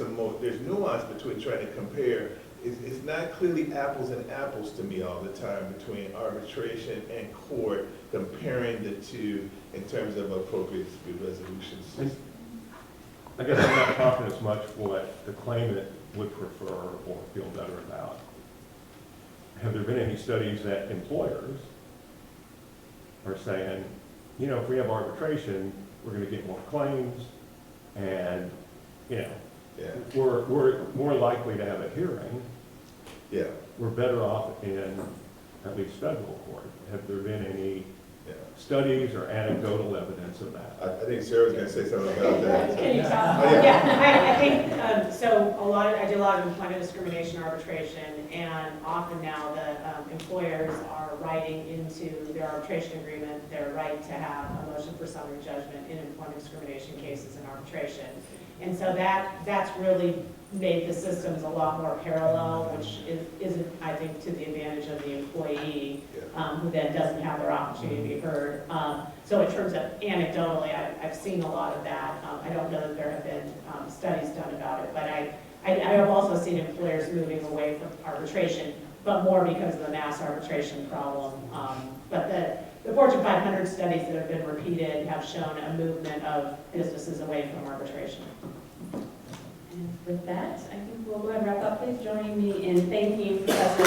nuance between trying to compare. It's not clearly apples and apples to me all the time between arbitration and court, comparing the two in terms of appropriate dispute resolution systems. I guess I'm not talking as much what the claimant would prefer or feel better about. Have there been any studies that employers are saying, you know, if we have arbitration, we're going to get more claims, and, you know, Yeah, we're more likely to have a hearing. yeah, We're better off in at least federal court. Have there been any yeah. studies or anecdotal evidence of that? I think Sarah's going to say something about that. Can you tell? Oh, yeah. Yeah, I think, so I do a lot of employment discrimination arbitration, and often now the employers are writing into their arbitration agreement their right to have a motion for summary judgment in employment discrimination cases in arbitration. And so that's really made the systems a lot more parallel, which isn't, I think, to the advantage of the employee, who then doesn't have their opportunity to be heard. So in terms of anecdotally, I've seen a lot of that. I don't know that there have been studies done about it, but I have also seen employers moving away from arbitration, but more because of the mass arbitration problem. But the Fortune 500 studies that have been repeated have shown a movement of businesses away from arbitration. And with that, I think we'll go ahead and wrap up. Please join me in thanking Professor